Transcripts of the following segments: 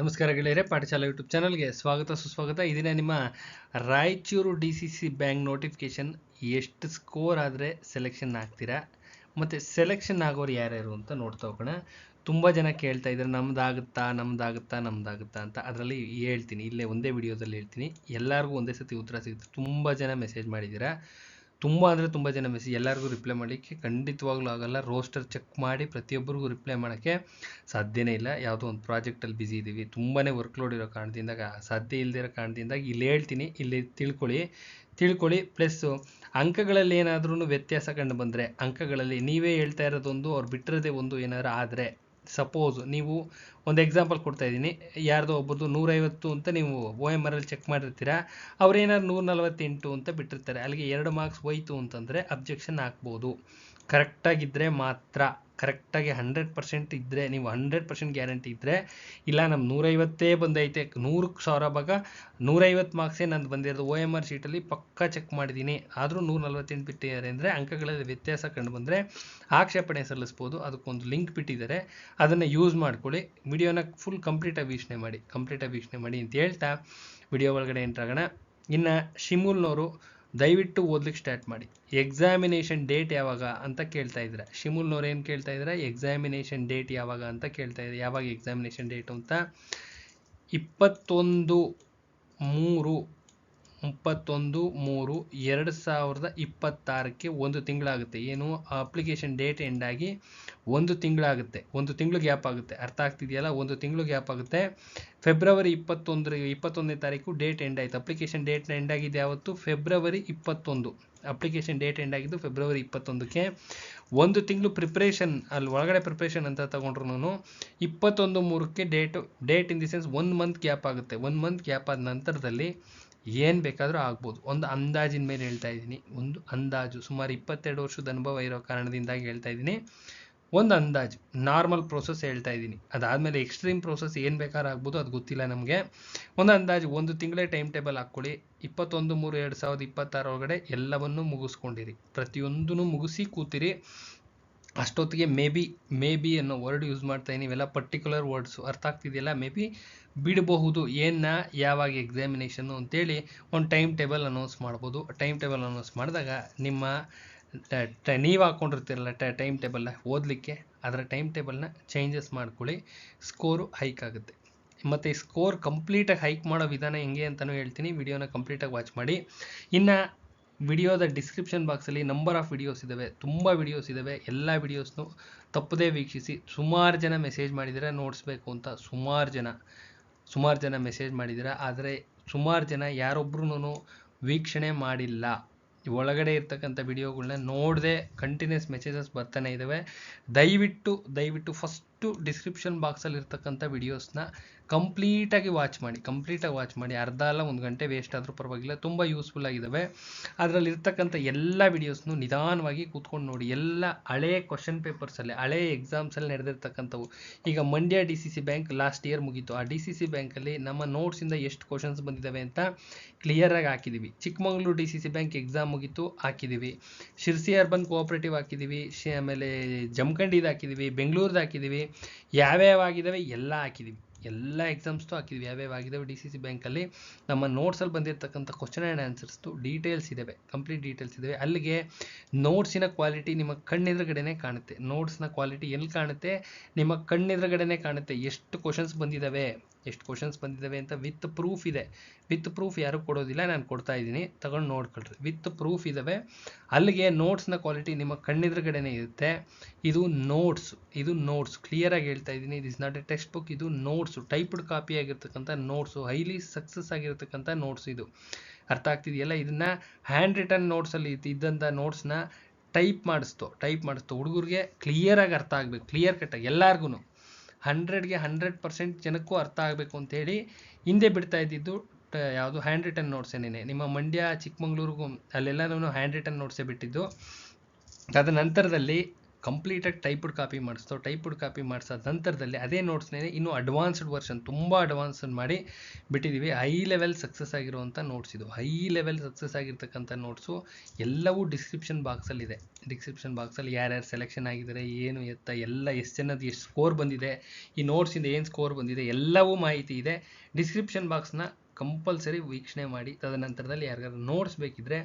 ನಮಸ್ಕಾರ ಗೆಳೆಯರೆ, ಪಾಠಶಾಲಾ ಯೂಟ್ಯೂಬ್ ಚಾನಲ್ಗೆ ಸ್ವಾಗತ ಸುಸ್ವಾಗತ. ಇದನ್ನ ನಿಮ್ಮ ರಾಯಚೂರು DCC ಬ್ಯಾಂಕ್ ನೋಟಿಫಿಕೇಶನ್ ಎಷ್ಟು ಸ್ಕೋರ್ ಆದರೆ ಸೆಲೆಕ್ಷನ್ ಆಗ್ತೀರಾ ಮತ್ತು ಸೆಲೆಕ್ಷನ್ ಆಗೋರು ಯಾರ್ಯಾರು ಅಂತ ನೋಡ್ತಾ ಹೋಗೋಣ. ತುಂಬ ಜನ ಕೇಳ್ತಾ ಇದ್ದಾರೆ ನಮ್ದಾಗುತ್ತಾ ಅಂತ. ಅದರಲ್ಲಿ ಹೇಳ್ತೀನಿ, ಇಲ್ಲೇ ಒಂದೇ ವಿಡಿಯೋದಲ್ಲಿ ಹೇಳ್ತೀನಿ, ಎಲ್ಲರಿಗೂ ಒಂದೇ ಸತಿ ಉತ್ತರ ಸಿಗುತ್ತೆ. ತುಂಬ ಜನ ಮೆಸೇಜ್ ಮಾಡಿದ್ದೀರಾ, ತುಂಬ ಜನ ಮೆಸೇಜ್, ಎಲ್ಲರಿಗೂ ರಿಪ್ಲೈ ಮಾಡಲಿಕ್ಕೆ ಖಂಡಿತವಾಗ್ಲೂ ಆಗಲ್ಲ. ರೋಸ್ಟರ್ ಚೆಕ್ ಮಾಡಿ ಪ್ರತಿಯೊಬ್ಬರಿಗೂ ರಿಪ್ಲೈ ಮಾಡೋಕ್ಕೆ ಸಾಧ್ಯನೇ ಇಲ್ಲ. ಯಾವುದೋ ಒಂದು ಪ್ರಾಜೆಕ್ಟಲ್ಲಿ ಬ್ಯುಸಿ ಇದ್ದೀವಿ, ತುಂಬಾ ವರ್ಕ್ಲೋಡ್ ಇರೋ ಕಾರಣದಿಂದ ಸಾಧ್ಯ ಇಲ್ಲದಿರೋ ಕಾರಣದಿಂದ ಇಲ್ಲಿ ಹೇಳ್ತೀನಿ, ಇಲ್ಲಿ ತಿಳ್ಕೊಳ್ಳಿ. ಪ್ಲಸ್ಸು ಅಂಕಗಳಲ್ಲಿ ಏನಾದ್ರೂ ವ್ಯತ್ಯಾಸ ಕಂಡು ಬಂದರೆ, ಅಂಕಗಳಲ್ಲಿ ನೀವೇ ಹೇಳ್ತಾ ಇರೋದೊಂದು ಅವ್ರು ಬಿಟ್ಟಿರೋದೇ ಒಂದು ಏನಾದ್ರು ಆದರೆ, ಸಪೋಸ್ ನೀವು ಒಂದು ಎಕ್ಸಾಂಪಲ್ ಕೊಡ್ತಾ ಇದ್ದೀನಿ, ಯಾರ್ದೋ ಒಬ್ಬರದು 150 ಅಂತ ನೀವು OMR ಅಲ್ಲಿ ಚೆಕ್ ಮಾಡಿರ್ತೀರಾ, ಅವ್ರೇನಾದ್ರು 148 ಅಂತ ಬಿಟ್ಟಿರ್ತಾರೆ, ಅಲ್ಲಿಗೆ 2 ಮಾರ್ಕ್ಸ್ ಹೋಯ್ತು ಅಂತಂದರೆ ಅಬ್ಜೆಕ್ಷನ್ ಹಾಕ್ಬೋದು. ಕರೆಕ್ಟಾಗಿದ್ದರೆ ಮಾತ್ರ, ಕರೆಕ್ಟಾಗಿ 100% ಇದ್ದರೆ, ನೀವು 100% ಗ್ಯಾರಂಟಿ ಇದ್ದರೆ, ಇಲ್ಲ ನಮ್ಮ 150 ಬಂದೈತೆ, 100,000 ಭಾಗ 150 ಮಾರ್ಕ್ಸೇ ನಂದು ಬಂದಿರೋದು, OMR ಶೀಟಲ್ಲಿ ಪಕ್ಕಾ ಚೆಕ್ ಮಾಡಿದ್ದೀನಿ, ಆದರೂ 148 ಬಿಟ್ಟಿದ್ದಾರೆ ಅಂದರೆ ಅಂಕಗಳಲ್ಲಿ ವ್ಯತ್ಯಾಸ ಕಂಡು ಬಂದರೆ ಆಕ್ಷೇಪಣೆ ಸಲ್ಲಿಸ್ಬೋದು. ಅದಕ್ಕೊಂದು ಲಿಂಕ್ ಬಿಟ್ಟಿದ್ದಾರೆ, ಅದನ್ನು ಯೂಸ್ ಮಾಡ್ಕೊಳ್ಳಿ. ವಿಡಿಯೋನ ಫುಲ್ ಕಂಪ್ಲೀಟಾಗಿ ವೀಕ್ಷಣೆ ಮಾಡಿ ಅಂತ ಹೇಳ್ತಾ ವಿಡಿಯೋ ಒಳಗಡೆ ಎಂಟ್ರಾಗೋಣ. ಇನ್ನು ಶಿಮೂಲ್ನವರು ದಯವಿಟ್ಟು ಓದ್ಲಿಕ್ಕೆ ಸ್ಟಾರ್ಟ್ ಮಾಡಿ. ಎಕ್ಸಾಮಿನೇಷನ್ ಡೇಟ್ ಯಾವಾಗ ಅಂತ ಕೇಳ್ತಾ ಇದ್ದಾರೆ. ಶಿಮೂಲ್ನವ್ರು ಏನು ಕೇಳ್ತಾ ಇದ್ದಾರೆ, ಎಕ್ಸಾಮಿನೇಷನ್ ಡೇಟ್ ಯಾವಾಗ ಅಂತ ಕೇಳ್ತಾ ಇದ್ದಾರೆ. ಯಾವಾಗ ಎಕ್ಸಾಮಿನೇಷನ್ ಡೇಟು ಅಂತ, 21/3/2026 ಒಂದು ತಿಂಗಳಾಗುತ್ತೆ. ಏನು, ಅಪ್ಲಿಕೇಶನ್ ಡೇಟ್ ಎಂಡ್ ಆಗಿ ಒಂದು ತಿಂಗಳಾಗುತ್ತೆ, ಒಂದು ತಿಂಗಳು ಗ್ಯಾಪ್ ಆಗುತ್ತೆ. ಅರ್ಥ ಆಗ್ತಿದೆಯಲ್ಲ, ಒಂದು ತಿಂಗಳು ಗ್ಯಾಪ್ ಆಗುತ್ತೆ. ಫೆಬ್ರವರಿ 21ನೇ ತಾರೀಕು ಡೇಟ್ ಎಂಡ್ ಆಯಿತು. ಅಪ್ಲಿಕೇಶನ್ ಡೇಟ್ ಎಂಡ್ ಆಗಿದ್ದು ಯಾವತ್ತು, ಫೆಬ್ರವರಿ 21. ಅಪ್ಲಿಕೇಶನ್ ಡೇಟ್ ಎಂಡ್ ಆಗಿದ್ದು ಫೆಬ್ರವರಿ 21ಕ್ಕೆ. ಒಂದು ತಿಂಗಳು ಪ್ರಿಪ್ರೇಷನ್, ಅಲ್ಲಿ ಒಳಗಡೆ ಪ್ರಿಪ್ರೇಷನ್ ಅಂತ ತಗೊಂಡ್ರು 21/3ಕ್ಕೆ date in the sense 1 month gap ಆಗುತ್ತೆ. 1 ಮಂತ್ ಗ್ಯಾಪ್ ಆದ ನಂತರದಲ್ಲಿ ಏನು ಬೇಕಾದರೂ ಆಗ್ಬೋದು. ಒಂದು ಅಂದಾಜಿನ ಮೇಲೆ ಹೇಳ್ತಾ ಇದ್ದೀನಿ, ಒಂದು ಅಂದಾಜು, ಸುಮಾರು 22 ವರ್ಷದ ಅನುಭವ ಇರೋ ಕಾರಣದಿಂದಾಗಿ ಹೇಳ್ತಾ ಇದ್ದೀನಿ. ಒಂದು ಅಂದಾಜು, ನಾರ್ಮಲ್ ಪ್ರೋಸೆಸ್ ಹೇಳ್ತಾ ಇದ್ದೀನಿ. ಅದಾದಮೇಲೆ ಎಕ್ಸ್ಟ್ರೀಮ್ ಪ್ರೋಸೆಸ್ ಏನು ಬೇಕಾದ್ರೂ ಆಗ್ಬೋದು, ಅದು ಗೊತ್ತಿಲ್ಲ ನಮಗೆ. ಒಂದು ಅಂದಾಜು, ಒಂದು ತಿಂಗಳೇ ಟೈಮ್ ಟೇಬಲ್ ಹಾಕ್ಕೊಳ್ಳಿ. 21/3/2026 ಒಳಗಡೆ ಎಲ್ಲವನ್ನೂ ಮುಗಿಸ್ಕೊಂಡಿರಿ, ಪ್ರತಿಯೊಂದೂ ಮುಗಿಸಿ ಕೂತಿರಿ. ಅಷ್ಟೊತ್ತಿಗೆ ಮೇ ಬಿ ಅನ್ನೋ ವರ್ಡ್ ಯೂಸ್ ಮಾಡ್ತಾ ಇದ್ದೀನಿ, ಇವೆಲ್ಲ ಪರ್ಟಿಕ್ಯುಲರ್ ವರ್ಡ್ಸು. ಅರ್ಥ ಆಗ್ತಿದೆಯಲ್ಲ, ಮೇ ಬಿ ಬಿಡಬಹುದು, ಯಾವಾಗ ಎಕ್ಸಾಮಿನೇಷನ್ನು ಅಂತೇಳಿ ಒಂದು ಟೈಮ್ ಟೇಬಲ್ ಅನೌನ್ಸ್ ಮಾಡ್ಬೋದು. ಟೈಮ್ ಟೇಬಲ್ ಅನೌನ್ಸ್ ಮಾಡಿದಾಗ ನಿಮ್ಮ ನೀವು ಹಾಕ್ಕೊಂಡಿರ್ತೀರಲ್ಲ ಟೈಮ್ ಟೇಬಲ್ನ ಓದಲಿಕ್ಕೆ, ಅದರ ಟೈಮ್ ಟೇಬಲ್ನ ಚೇಂಜಸ್ ಮಾಡ್ಕೊಳ್ಳಿ, ಸ್ಕೋರು ಹೈಕ್ ಆಗುತ್ತೆ. ಮತ್ತು ಈ ಸ್ಕೋರ್ ಕಂಪ್ಲೀಟಾಗಿ ಹೈಕ್ ಮಾಡೋ ವಿಧಾನ ಹೆಂಗೆ ಅಂತಲೂ ಹೇಳ್ತೀನಿ, ವಿಡಿಯೋನ ಕಂಪ್ಲೀಟಾಗಿ ವಾಚ್ ಮಾಡಿ. ಇನ್ನು ವಿಡಿಯೋದ ಡಿಸ್ಕ್ರಿಪ್ಷನ್ ಬಾಕ್ಸಲ್ಲಿ ನಂಬರ್ ಆಫ್ ವಿಡಿಯೋಸ್ ಇದ್ದಾವೆ, ತುಂಬ ವಿಡಿಯೋಸ್ ಇದ್ದಾವೆ. ಎಲ್ಲ ವಿಡಿಯೋಸ್ನು ತಪ್ಪದೇ ವೀಕ್ಷಿಸಿ. ಸುಮಾರು ಜನ ಮೆಸೇಜ್ ಮಾಡಿದ್ದೀರಾ ನೋಡಿಸ್ಬೇಕು ಅಂತ, ಸುಮಾರು ಜನ ಮೆಸೇಜ್ ಮಾಡಿದ್ದೀರಾ, ಆದರೆ ಸುಮಾರು ಜನ ಯಾರೊಬ್ಬರೂ ವೀಕ್ಷಣೆ ಮಾಡಿಲ್ಲ. ಒಳಗಡೆ ಇರ್ತಕ್ಕಂಥ ವಿಡಿಯೋಗಳನ್ನ ನೋಡದೆ ಕಂಟಿನ್ಯೂಸ್ ಮೆಸೇಜಸ್ ಬರ್ತಾನೆ ಇದ್ದಾವೆ. ದಯವಿಟ್ಟು ಫಸ್ಟು ಡಿಸ್ಕ್ರಿಪ್ಷನ್ ಬಾಕ್ಸಲ್ಲಿ ಇರ್ತಕ್ಕಂಥ ವಿಡಿಯೋಸ್ನ ಕಂಪ್ಲೀಟಾಗಿ ವಾಚ್ ಮಾಡಿ. ಅರ್ಧ ಅಲ್ಲ, 1 ಗಂಟೆ ವೇಸ್ಟ್ ಆದರೂ ಪರವಾಗಿಲ್ಲ, ತುಂಬ ಯೂಸ್ಫುಲ್ ಆಗಿದ್ದಾವೆ. ಅದರಲ್ಲಿ ಇರ್ತಕ್ಕಂಥ ಎಲ್ಲ ವಿಡಿಯೋಸ್ನು ನಿಧಾನವಾಗಿ ಕೂತ್ಕೊಂಡು ನೋಡಿ. ಎಲ್ಲ ಹಳೆಯ ಕ್ವಶನ್ ಪೇಪರ್ಸಲ್ಲಿ, ಹಳೆಯ ಎಕ್ಸಾಮ್ಸಲ್ಲಿ ನಡೆದಿರ್ತಕ್ಕಂಥವು. ಈಗ Mandya DCC bank last year ಮುಗೀತು. ಆ DCC ಬ್ಯಾಂಕಲ್ಲಿ ನಮ್ಮ ನೋಟ್ಸಿಂದ ಎಷ್ಟು ಕ್ವಶನ್ಸ್ ಬಂದಿದ್ದಾವೆ ಅಂತ ಕ್ಲಿಯರಾಗಿ ಹಾಕಿದ್ದೀವಿ. ಚಿಕ್ಕಮಗಳೂರು DCC ಬ್ಯಾಂಕ್ ಎಕ್ಸಾಮ್ ಮುಗೀತು, ಹಾಕಿದ್ದೀವಿ. ಶಿರ್ಸಿ ಅರ್ಬನ್ ಕೋಆಪರೇಟಿವ್ ಹಾಕಿದ್ದೀವಿ, ಆಮೇಲೆ ಜಮಖಂಡಿದು ಹಾಕಿದ್ದೀವಿ, ಬೆಂಗಳೂರ್ದು ಹಾಕಿದ್ದೀವಿ. ಯಾವ್ಯಾವ ಆಗಿದ್ದಾವೆ ಎಲ್ಲ ಹಾಕಿದ್ದೀವಿ, ಎಲ್ಲ ಎಕ್ಸಾಮ್ಸ್ದು ಹಾಕಿದ್ವಿ. ಯಾವ್ಯಾವ ಆಗಿದ್ದಾವೆ DCC ಬ್ಯಾಂಕಲ್ಲಿ ನಮ್ಮ ನೋಟ್ಸಲ್ಲಿ ಬಂದಿರತಕ್ಕಂಥ ಕ್ವಶನ್ ಆ್ಯಂಡ್ ಆನ್ಸರ್ಸ್ದು ಡೀಟೇಲ್ಸ್ ಇದ್ದಾವೆ, ಕಂಪ್ಲೀಟ್ ಡೀಟೇಲ್ಸ್ ಇದ್ದಾವೆ. ಅಲ್ಲಿಗೆ ನೋಟ್ಸಿನ ಕ್ವಾಲಿಟಿ ನಿಮ್ಮ ಕಣ್ಣೆದುರುಗಡೆನೇ ಕಾಣುತ್ತೆ. ನೋಟ್ಸ್ನ ಕ್ವಾಲಿಟಿ ಎಲ್ಲಿ ಕಾಣುತ್ತೆ, ನಿಮ್ಮ ಕಣ್ಣೆದುರುಗಡೆನೇ ಕಾಣುತ್ತೆ. ಎಷ್ಟು ಕ್ವಶನ್ಸ್ ಬಂದಿದ್ದಾವೆ ಅಂತ ವಿತ್ ಪ್ರೂಫ್ ಇದೆ. ವಿತ್ ಪ್ರೂಫ್ ಯಾರು ಕೊಡೋದಿಲ್ಲ, ನಾನು ಕೊಡ್ತಾ ಇದ್ದೀನಿ, ತಗೊಂಡು ನೋಡ್ಕೊಳ್ರಿ. ವಿತ್ ಪ್ರೂಫ್ ಇದ್ದಾವೆ. ಅಲ್ಲಿಗೆ ನೋಟ್ಸ್ನ ಕ್ವಾಲಿಟಿ ನಿಮ್ಮ ಕಣ್ಣೆದುರುಗಡೆನೇ ಇರುತ್ತೆ. ಇದು ನೋಟ್ಸ್ ಕ್ಲಿಯರಾಗಿ ಹೇಳ್ತಾ ಇದ್ದೀನಿ. It is not A text book, ಇದು ನೋಟ್ಸು, ಟೈಪ್ಡ್ ಕಾಪಿ ಆಗಿರ್ತಕ್ಕಂಥ ನೋಟ್ಸು, ಹೈಲಿ ಸಕ್ಸಸ್ ಆಗಿರ್ತಕ್ಕಂಥ ನೋಟ್ಸ್ ಇದು. ಅರ್ಥ ಆಗ್ತಿದೆಯಲ್ಲ. ಇದನ್ನು ಹ್ಯಾಂಡ್ ರಿಟನ್ ನೋಟ್ಸಲ್ಲಿ ಇದ್ದಂಥ ನೋಟ್ಸ್ನ ಟೈಪ್ ಮಾಡಿಸ್ತು ಹುಡುಗರಿಗೆ ಕ್ಲಿಯರಾಗಿ ಅರ್ಥ ಆಗಬೇಕು, ಕ್ಲಿಯರ್ ಕಟ್ಟಾಗಿ ಎಲ್ಲರಿಗೂ 100ಗೆ 100% ಜನಕ್ಕೂ ಅರ್ಥ ಆಗಬೇಕು ಅಂತೇಳಿ ಹಿಂದೆ ಬಿಡ್ತಾ ಇದ್ದಿದ್ದು ಯಾವುದು ಹ್ಯಾಂಡ್ ರಿಟನ್ ನೋಟ್ಸೇನೆ. ನಿಮ್ಮ ಮಂಡ್ಯ, ಚಿಕ್ಕಮಗಳೂರಿಗೂ ಅಲ್ಲೆಲ್ಲನೂ ಹ್ಯಾಂಡ್ ರಿಟನ್ ನೋಟ್ಸೇ ಬಿಟ್ಟಿದ್ದು. ಅದ ನಂತರದಲ್ಲಿ ಕಂಪ್ಲೀಟಾಗಿ ಟೈಪ್ಡ್ ಕಾಪಿ ಮಾಡಿಸ್ತೋ. ಟೈಪ್ಡ್ ಕಾಪಿ ಮಾಡಿಸೋ ನಂತರದಲ್ಲಿ ಅದೇ ನೋಟ್ಸ್ನೇ ಇನ್ನೂ ಅಡ್ವಾನ್ಸ್ಡ್ ವರ್ಷನ್, ತುಂಬ ಅಡ್ವಾನ್ಸ್ಡ್ ಮಾಡಿ ಬಿಟ್ಟಿದ್ದೀವಿ. ಹೈ ಲೆವೆಲ್ ಸಕ್ಸಸ್ ಆಗಿರುವಂಥ ನೋಟ್ಸ್ ಇದು. ಹೈ ಲೆವೆಲ್ ಸಕ್ಸಸ್ ಆಗಿರ್ತಕ್ಕಂಥ ನೋಟ್ಸು ಎಲ್ಲವೂ ಡಿಸ್ಕ್ರಿಪ್ಷನ್ ಬಾಕ್ಸಲ್ಲಿದೆ. ಡಿಸ್ಕ್ರಿಪ್ಷನ್ ಬಾಕ್ಸಲ್ಲಿ ಯಾರ್ಯಾರು ಸೆಲೆಕ್ಷನ್ ಆಗಿದ್ದಾರೆ, ಏನು ಎತ್ತ ಎಲ್ಲ, ಎಷ್ಟು ಜನದ ಎಷ್ಟು ಸ್ಕೋರ್ ಬಂದಿದೆ, ಈ ನೋಟ್ಸಿಂದ ಏನು ಸ್ಕೋರ್ ಬಂದಿದೆ, ಎಲ್ಲವೂ ಮಾಹಿತಿ ಇದೆ. ಡಿಸ್ಕ್ರಿಪ್ಷನ್ ಬಾಕ್ಸ್ನ ಕಂಪಲ್ಸರಿ ವೀಕ್ಷಣೆ ಮಾಡಿ. ತದನಂತರದಲ್ಲಿ ಯಾರಿಗಾದ್ರು ನೋಟ್ಸ್ ಬೇಕಿದ್ದರೆ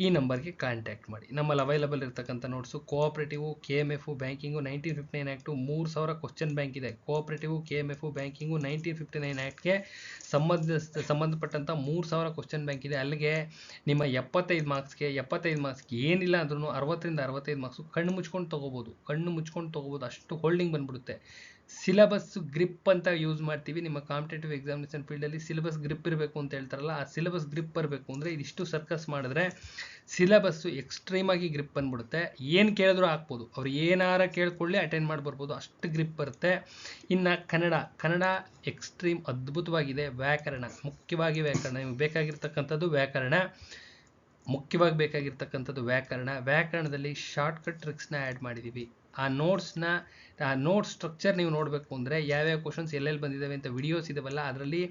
ಈ ನಂಬರ್ಗೆ ಕಾಂಟ್ಯಾಕ್ಟ್ ಮಾಡಿ. ನಮ್ಮಲ್ಲಿ ಅವೈಲಬಲ್ ಇರತಕ್ಕಂಥ notes cooperative, KMF, banking, 1959 act, 3000 question bank ಇದೆ. ಕೋಆಪ್ರೇಟಿವು, KMF, ಬ್ಯಾಂಕಿಂಗು 1959 ಆ್ಯಕ್ಟ್ಗೆ ಸಂಬಂಧಪಟ್ಟಂಥ 3000 ಕ್ವಶನ್ ಬ್ಯಾಂಕ್ ಇದೆ. ಅಲ್ಲಿಗೆ ನಿಮ್ಮ 75 ಮಾರ್ಕ್ಸ್ಗೆ ಏನಿಲ್ಲ ಅಂದ್ರೂ 60ರಿಂದ 65 ಮಾರ್ಕ್ಸು ಕಣ್ಣು ಮುಚ್ಕೊಂಡು ತೊಗೋಬೋದು. ಅಷ್ಟು ಹೋಲ್ಡಿಂಗ್ ಬಂದ್ಬಿಡುತ್ತೆ. ಸಿಲೆಬಸ್ ಗ್ರಿಪ್ ಅಂತ ಯೂಸ್ ಮಾಡ್ತೀವಿ. ನಿಮ್ಮ ಕಾಂಪಿಟೇಟಿವ್ ಎಕ್ಸಾಮಿನೇಷನ್ ಫೀಲ್ಡಲ್ಲಿ ಸಿಲೆಬಸ್ ಗ್ರಿಪ್ ಇರಬೇಕು ಅಂತ ಹೇಳ್ತಾರಲ್ಲ, ಆ ಸಿಲೆಬಸ್ ಗ್ರಿಪ್ ಬರಬೇಕು ಅಂದರೆ ಇದಿಷ್ಟು ಸರ್ಕಸ್ ಮಾಡಿದ್ರೆ ಸಿಲೆಬಸ್ಸು ಎಕ್ಸ್ಟ್ರೀಮಾಗಿ ಗ್ರಿಪ್ ಬಂದ್ಬಿಡುತ್ತೆ. ಏನು ಕೇಳಿದ್ರು ಹಾಕ್ಬೋದು, ಅವ್ರು ಏನಾರ ಕೇಳ್ಕೊಳ್ಳಿ ಅಟೆಂಡ್ ಮಾಡಿ ಬರ್ಬೋದು, ಅಷ್ಟು ಗ್ರಿಪ್ ಬರುತ್ತೆ. ಇನ್ನು ಕನ್ನಡ ಎಕ್ಸ್ಟ್ರೀಮ್ ಅದ್ಭುತವಾಗಿದೆ. ಮುಖ್ಯವಾಗಿ ವ್ಯಾಕರಣ ನಿಮಗೆ ಬೇಕಾಗಿರ್ತಕ್ಕಂಥದ್ದು ವ್ಯಾಕರಣದಲ್ಲಿ ಶಾರ್ಟ್ಕಟ್ ಟ್ರಿಕ್ಸ್ನ ಆ್ಯಡ್ ಮಾಡಿದ್ದೀವಿ. ಆ ನೋಟ್ಸ್ ಸ್ಟ್ರಕ್ಚರ್ ನೀವು ನೋಡಬೇಕು ಅಂದರೆ ಯಾವ್ಯಾವ ಕ್ವಶನ್ಸ್ ಎಲ್ಲೆಲ್ಲಿ ಬಂದಿದ್ದಾವೆ ಅಂತ ವಿಡಿಯೋಸ್ ಇದಾವಲ್ಲ, ಅದರಲ್ಲಿ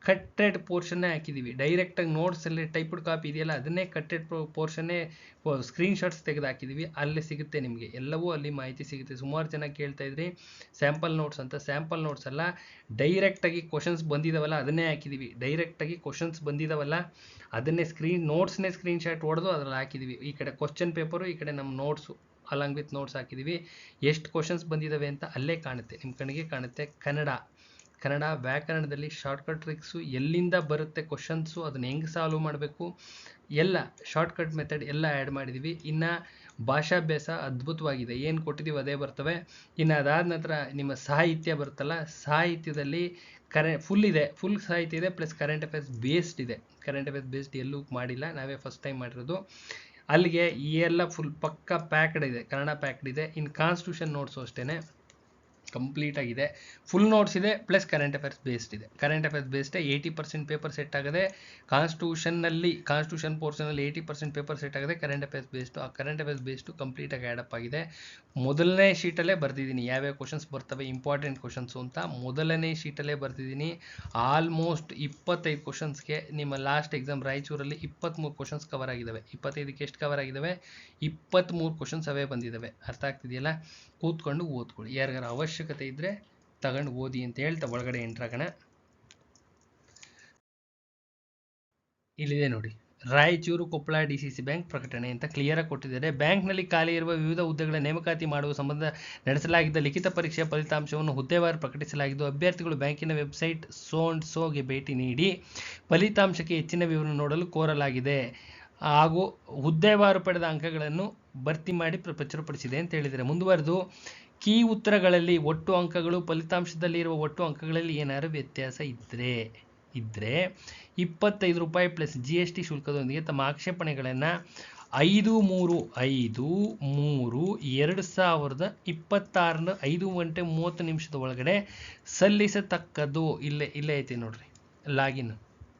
ಕಟ್ಟೆಡ್ ಪೋರ್ಷನ್ನೇ ಹಾಕಿದ್ದೀವಿ. ಡೈರೆಕ್ಟಾಗಿ ನೋಟ್ಸಲ್ಲಿ ಟೈಪ್ಡ್ ಕಾಪಿ ಇದೆಯಲ್ಲ, ಅದನ್ನೇ ಕಟ್ಟೆಡ್ ಪೋರ್ಷನ್ನೇ ಸ್ಕ್ರೀನ್ಶಾಟ್ಸ್ ತೆಗೆದು ಹಾಕಿದ್ದೀವಿ. ಅಲ್ಲಿ ಸಿಗುತ್ತೆ ನಿಮಗೆ, ಎಲ್ಲವೂ ಅಲ್ಲಿ ಮಾಹಿತಿ ಸಿಗುತ್ತೆ. ಸುಮಾರು ಜನ ಕೇಳ್ತಾ ಇದ್ರಿ ಸ್ಯಾಂಪಲ್ ನೋಟ್ಸ್ ಅಂತ. ಸ್ಯಾಂಪಲ್ ನೋಟ್ಸ್ ಅಲ್ಲ, ಡೈರೆಕ್ಟಾಗಿ ಕ್ವಶನ್ಸ್ ಬಂದಿದ್ದಾವಲ್ಲ ಅದನ್ನೇ ಹಾಕಿದ್ದೀವಿ. ಅದನ್ನೇ ನೋಟ್ಸ್ನೇ ಸ್ಕ್ರೀನ್ಶಾಟ್ ಹೊಡೆದು ಅದರಲ್ಲಿ ಹಾಕಿದ್ದೀವಿ. ಈ ಕಡೆ ಕ್ವಶನ್ ಪೇಪರು, ಈ ಕಡೆ ನಮ್ಮ ನೋಟ್ಸು ಅಲಾಂಗ್ ವಿತ್ ನೋಟ್ಸ್ ಹಾಕಿದ್ದೀವಿ. ಎಷ್ಟು ಕ್ವಶನ್ಸ್ ಬಂದಿದ್ದಾವೆ ಅಂತ ಅಲ್ಲೇ ಕಾಣುತ್ತೆ, ನಿಮ್ಮ ಕಣ್ಣಿಗೆ ಕಾಣುತ್ತೆ. ಕನ್ನಡ ವ್ಯಾಕರಣದಲ್ಲಿ ಶಾರ್ಟ್ಕಟ್ ಟ್ರಿಕ್ಸು, ಎಲ್ಲಿಂದ ಬರುತ್ತೆ ಕ್ವಶನ್ಸು, ಅದನ್ನ ಹೆಂಗೆ ಸಾಲ್ವ್ ಮಾಡಬೇಕು, ಎಲ್ಲ ಶಾರ್ಟ್ಕಟ್ ಮೆಥಡ್ ಎಲ್ಲ ಆ್ಯಡ್ ಮಾಡಿದ್ದೀವಿ. ಇನ್ನು ಭಾಷಾಭ್ಯಾಸ ಅದ್ಭುತವಾಗಿದೆ. ಏನು ಕೊಟ್ಟಿದ್ದೀವಿ ಅದೇ ಬರ್ತವೆ. ಇನ್ನು ಅದಾದ ನಂತರ ನಿಮ್ಮ ಸಾಹಿತ್ಯ ಬರುತ್ತಲ್ಲ, ಸಾಹಿತ್ಯದಲ್ಲಿ ಫುಲ್ ಸಾಹಿತ್ಯ ಇದೆ, ಪ್ಲಸ್ ಕರೆಂಟ್ ಅಫೇರ್ಸ್ ಬೇಸ್ಡ್ ಇದೆ. ಕರೆಂಟ್ ಅಫೇರ್ಸ್ ಬೇಸ್ಡ್ ಎಲ್ಲೂ ಮಾಡಿಲ್ಲ, ನಾವೇ ಫಸ್ಟ್ ಟೈಮ್ ಮಾಡಿರೋದು. ಅಲ್ಲಿಗೆ ಈ ಎಲ್ಲ ಫುಲ್ ಪಕ್ಕ ಪ್ಯಾಕ್ಡ್ ಇದೆ, ಕನ್ನಡ ಪ್ಯಾಕ್ಡ್ ಇದೆ. ಇನ್ನು ಕಾನ್ಸ್ಟಿಟ್ಯೂಷನ್ ನೋಟ್ಸು ಅಷ್ಟೇ ಕಂಪ್ಲೀಟ್ ಆಗಿದೆ. ಫುಲ್ ನೋಟ್ಸ್ ಇದೆ, ಪ್ಲಸ್ ಕರೆಂಟ್ ಅಫೇರ್ಸ್ ಬೇಸ್ಡ್ ಇದೆ. Current affairs based 80% paper set ಆಗಿದೆ. ಕಾನ್ಸ್ಟಿಟ್ಯೂಷನ್ ಪೋರ್ಷನಲ್ಲಿ 80% ಪೇಪರ್ ಸೆಟ್ ಆಗಿದೆ. ಕರೆಂಟ್ ಅಫೇರ್ಸ್ ಬೇಸ್ಡು, ಆ ಕರೆಂಟ್ ಅಫೇರ್ಸ್ ಬೇಸ್ಡು ಕಂಪ್ಲೀಟಾಗಿ ಆ್ಯಡಪ್ ಆಗಿದೆ. ಮೊದಲನೇ ಶೀಟಲ್ಲೇ ಬರ್ತಿದ್ದೀನಿ ಯಾವ್ಯಾವ ಕ್ವಶನ್ಸ್ ಬರ್ತವೆ, ಇಂಪಾರ್ಟೆಂಟ್ ಕ್ವಶನ್ಸು ಅಂತ ಮೊದಲನೇ ಶೀಟಲ್ಲೇ ಬರ್ತಿದ್ದೀನಿ. ಆಲ್ಮೋಸ್ಟ್ 25 ಕ್ವಶನ್ಸ್ಗೆ ನಿಮ್ಮ ಲಾಸ್ಟ್ ಎಕ್ಸಾಮ್ ರಾಯಚೂರಲ್ಲಿ 23 ಕ್ವಶನ್ಸ್ ಕವರ್ ಆಗಿದ್ದಾವೆ. 25ಕ್ಕೆ ಎಷ್ಟು ಕವರ್ ಆಗಿದ್ದಾವೆ? 23 ಕ್ವಶನ್ಸ್ ಅವೇ ಬಂದಿದ್ದಾವೆ. ಅರ್ಥ ಆಗ್ತಿದೆಯಲ್ಲ? ಕೂತ್ಕೊಂಡು ಓದ್ಕೊಳ್ಳಿ. ಯಾರಿಗಾರ ಅವಶ್ಯಕತೆ ಇದ್ದರೆ ತಗೊಂಡು ಓದಿ ಅಂತ ಹೇಳ್ತಾ ಒಳಗಡೆ ಎಂಟ್ರಾಗೋಣ. ಇಲ್ಲಿದೆ ನೋಡಿ, ರಾಯಚೂರು ಕೊಪ್ಪಳ DCC ಬ್ಯಾಂಕ್ ಪ್ರಕಟಣೆ ಅಂತ ಕ್ಲಿಯರಾಗಿ ಕೊಟ್ಟಿದ್ದಾರೆ. ಬ್ಯಾಂಕ್ನಲ್ಲಿ ಖಾಲಿ ಇರುವ ವಿವಿಧ ಹುದ್ದೆಗಳ ನೇಮಕಾತಿ ಮಾಡುವ ಸಂಬಂಧ ನಡೆಸಲಾಗಿದ್ದ ಲಿಖಿತ ಪರೀಕ್ಷೆಯ ಫಲಿತಾಂಶವನ್ನು ಹುದ್ದೆವಾರು ಪ್ರಕಟಿಸಲಾಗಿದ್ದು, ಅಭ್ಯರ್ಥಿಗಳು ಬ್ಯಾಂಕಿನ ವೆಬ್ಸೈಟ್ ಗೆ ಭೇಟಿ ನೀಡಿ ಫಲಿತಾಂಶಕ್ಕೆ ಹೆಚ್ಚಿನ ವಿವರ ನೋಡಲು ಕೋರಲಾಗಿದೆ. ಹಾಗೂ ಹುದ್ದೆವಾರು ಪಡೆದ ಅಂಕಗಳನ್ನು ಭರ್ತಿ ಮಾಡಿ ಪ್ರಚುರಪಡಿಸಿದೆ ಅಂತ ಹೇಳಿದರೆ. ಮುಂದುವರೆದು ಕೀ ಉತ್ತರಗಳಲ್ಲಿ ಒಟ್ಟು ಅಂಕಗಳು ಫಲಿತಾಂಶದಲ್ಲಿ ಇರುವ ಒಟ್ಟು ಅಂಕಗಳಲ್ಲಿ ಏನಾದರೂ ವ್ಯತ್ಯಾಸ ಇದ್ದರೆ ₹25 ಪ್ಲಸ್ GST ಶುಲ್ಕದೊಂದಿಗೆ ತಮ್ಮ ಆಕ್ಷೇಪಣೆಗಳನ್ನು 5/3/2026 5 ಗಂಟೆ 30 ನಿಮಿಷದ ಒಳಗಡೆ ಸಲ್ಲಿಸತಕ್ಕದ್ದು. ಇಲ್ಲೇ ಐತಿ ನೋಡ್ರಿ, ಲಾಗಿನ್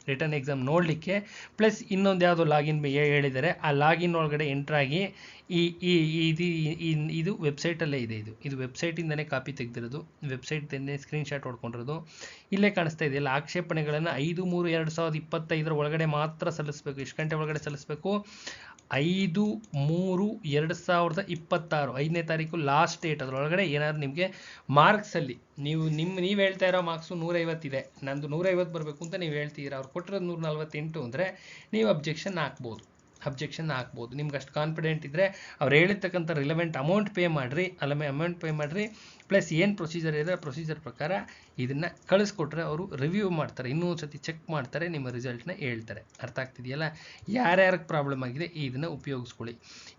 ರಿಟರ್ನ್ ಎಕ್ಸಾಮ್ ನೋಡಲಿಕ್ಕೆ. ಪ್ಲಸ್ ಇನ್ನೊಂದು ಯಾವುದೋ ಲಾಗಿನ್ ಹೇಳಿದ್ದಾರೆ, ಆ ಲಾಗಿನ್ ಒಳಗಡೆ ಎಂಟ್ರಾಗಿ ಇದು ವೆಬ್ಸೈಟಲ್ಲೇ ಇದೆ. ಇದು ವೆಬ್ಸೈಟಿಂದನೇ ಕಾಪಿ ತೆಗೆದಿರೋದು, ವೆಬ್ಸೈಟ್ದನ್ನೇ ಸ್ಕ್ರೀನ್ಶಾಟ್ ಹೊಡ್ಕೊಂಡಿರೋದು. ಇಲ್ಲೇ ಕಾಣಿಸ್ತಾ ಇದೆಯಲ್ಲ, ಆಕ್ಷೇಪಣೆಗಳನ್ನು 5/3/2025 ಒಳಗಡೆ ಮಾತ್ರ ಸಲ್ಲಿಸಬೇಕು. ಎಷ್ಟು ಗಂಟೆ ಒಳಗಡೆ ಸಲ್ಲಿಸಬೇಕು? 5/3/2026 5ನೇ ತಾರೀಕು ಲಾಸ್ಟ್ ಡೇಟ್. ಅದರೊಳಗಡೆ ಏನಾದ್ರು ನಿಮಗೆ ಮಾರ್ಕ್ಸಲ್ಲಿ ನೀವು ಹೇಳ್ತಾ ಇರೋ ಮಾರ್ಕ್ಸು 150 ಇದೆ, ನಂದು 150 ಬರಬೇಕು ಅಂತ ನೀವು ಹೇಳ್ತೀರಾ, ಅವ್ರು ಕೊಟ್ಟಿರೋದು 148 ಅಂದರೆ ನೀವು ಅಬ್ಜೆಕ್ಷನ್ ಹಾಕ್ಬೋದು. ನಿಮ್ಗೆ ಅಷ್ಟು ಕಾನ್ಫಿಡೆಂಟ್ ಇದ್ದರೆ ಅವ್ರು ಹೇಳಿರ್ತಕ್ಕಂಥ ರಿಲೆವೆಂಟ್ ಅಮೌಂಟ್ ಪೇ ಮಾಡಿರಿ. ಪ್ಲಸ್ ಏನು ಪ್ರೊಸೀಜರ್ ಇದೆ ಆ ಪ್ರೊಸೀಜರ್ ಪ್ರಕಾರ ಇದನ್ನು ಕಳಿಸ್ಕೊಟ್ರೆ ಅವರು ರಿವ್ಯೂ ಮಾಡ್ತಾರೆ, ಇನ್ನೊಂದು ಸತಿ ಚೆಕ್ ಮಾಡ್ತಾರೆ, ನಿಮ್ಮ ರಿಸಲ್ಟ್ನ ಹೇಳ್ತಾರೆ. ಅರ್ಥ ಆಗ್ತಿದೆಯಲ್ಲ? ಯಾರ್ಯಾರಿಗೆ ಪ್ರಾಬ್ಲಮ್ ಆಗಿದೆ ಇದನ್ನು ಉಪಯೋಗಿಸ್ಕೊಳ್ಳಿ.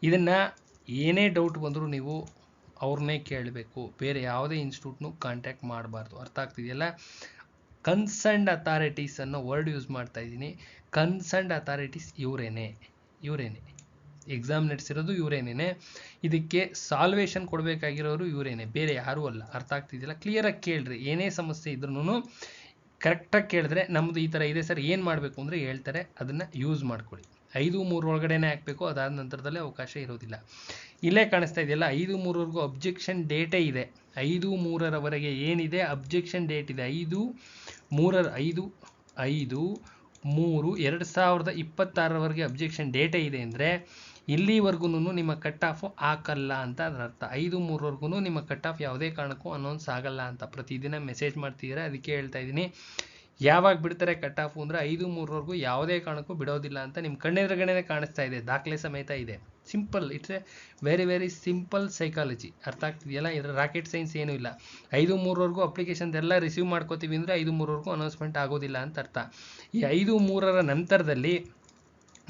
ಇದನ್ನು ಏನೇ ಡೌಟ್ ಬಂದರೂ ನೀವು ಅವ್ರನ್ನೇ ಕೇಳಬೇಕು, ಬೇರೆ ಯಾವುದೇ ಇನ್ಸ್ಟಿಟ್ಯೂಟ್ನು ಕಾಂಟ್ಯಾಕ್ಟ್ ಮಾಡಬಾರ್ದು. ಅರ್ಥ ಆಗ್ತಿದೆಯಲ್ಲ? ಕನ್ಸರ್ನ್ಡ್ ಅಥಾರಿಟೀಸ್ ಅನ್ನೋ ವರ್ಡ್ ಯೂಸ್ ಮಾಡ್ತಾ ಇದ್ದೀನಿ. ಕನ್ಸರ್ನ್ಡ್ ಅಥಾರಿಟೀಸ್ ಇವರೇನೆ ಎಕ್ಸಾಮ್ ನಡೆಸಿರೋದು ಇವರೇನೇ, ಇದಕ್ಕೆ ಸಾಲ್ವೇಷನ್ ಕೊಡಬೇಕಾಗಿರೋರು ಇವರೇನೆ, ಬೇರೆ ಯಾರೂ ಅಲ್ಲ. ಅರ್ಥ ಆಗ್ತಿದೆಯಲ್ಲ? ಕ್ಲಿಯರಾಗಿ ಕೇಳ್ರಿ. ಏನೇ ಸಮಸ್ಯೆ ಇದ್ರೂ ಕರೆಕ್ಟಾಗಿ ಕೇಳಿದ್ರೆ ನಮ್ಮದು ಈ ಥರ ಇದೆ ಸರ್, ಏನು ಮಾಡಬೇಕು ಅಂದರೆ ಹೇಳ್ತಾರೆ, ಅದನ್ನು ಯೂಸ್ ಮಾಡ್ಕೊಳ್ಳಿ. 5-3 ಒಳಗಡೆನೆ ಹಾಕಬೇಕು, ಅದಾದ ನಂತರದಲ್ಲಿ ಅವಕಾಶ ಇರೋದಿಲ್ಲ. ಇಲ್ಲೇ ಕಾಣಿಸ್ತಾ ಇದೆಯಲ್ಲ 5-3ವರೆಗೂ ಅಬ್ಜೆಕ್ಷನ್ ಡೇಟೇ ಇದೆ. 5-3ರವರೆಗೆ ಏನಿದೆ ಅಬ್ಜೆಕ್ಷನ್ ಡೇಟ್ ಇದೆ. 5-3-2026 ಅಬ್ಜೆಕ್ಷನ್ ಡೇಟೇ ಇದೆ ಅಂದರೆ ಇಲ್ಲಿವರೆಗೂ ನಿಮ್ಮ ಕಟ್ ಆಫ್ ಹಾಕಲ್ಲ ಅಂತ ಅದರ ಅರ್ಥ. 5-3ವರೆಗೂ ನಿಮ್ಮ ಕಟ್ ಆಫ್ ಯಾವುದೇ ಕಾರಣಕ್ಕೂ ಅನೌನ್ಸ್ ಆಗಲ್ಲ ಅಂತ ಪ್ರತಿದಿನ ಮೆಸೇಜ್ ಮಾಡ್ತಿದ್ದೀರಾ, ಅದಕ್ಕೆ ಹೇಳ್ತಾ ಇದ್ದೀನಿ. ಯಾವಾಗ ಬಿಡ್ತಾರೆ ಕಟ್ ಆಫ್ ಅಂದರೆ 5-3ವರೆಗೂ ಯಾವುದೇ ಕಾರಣಕ್ಕೂ ಬಿಡೋದಿಲ್ಲ ಅಂತ ನಿಮ್ಮ ಕಣ್ಣೆದುರುಗಡೆನೇ ಕಾಣಿಸ್ತಾ ಇದೆ, ದಾಖಲೆ ಸಮೇತ ಇದೆ. Simple, it's A very very simple psychology. ಅರ್ಥ ಆಗ್ತಿದೆಯಲ್ಲ, ಇದರ ರಾಕೆಟ್ ಸೈನ್ಸ್ ಏನೂ ಇಲ್ಲ. 5-3ವರೆಗೂ ಅಪ್ಲಿಕೇಶನ್ಸ್ ಎಲ್ಲ ರಿಸೀವ್ ಮಾಡ್ಕೋತೀವಿ ಅಂದರೆ 5-3ವರೆಗೂ ಅನೌನ್ಸ್ಮೆಂಟ್ ಆಗೋದಿಲ್ಲ ಅಂತ ಅರ್ಥ. ಈ 5-3ರ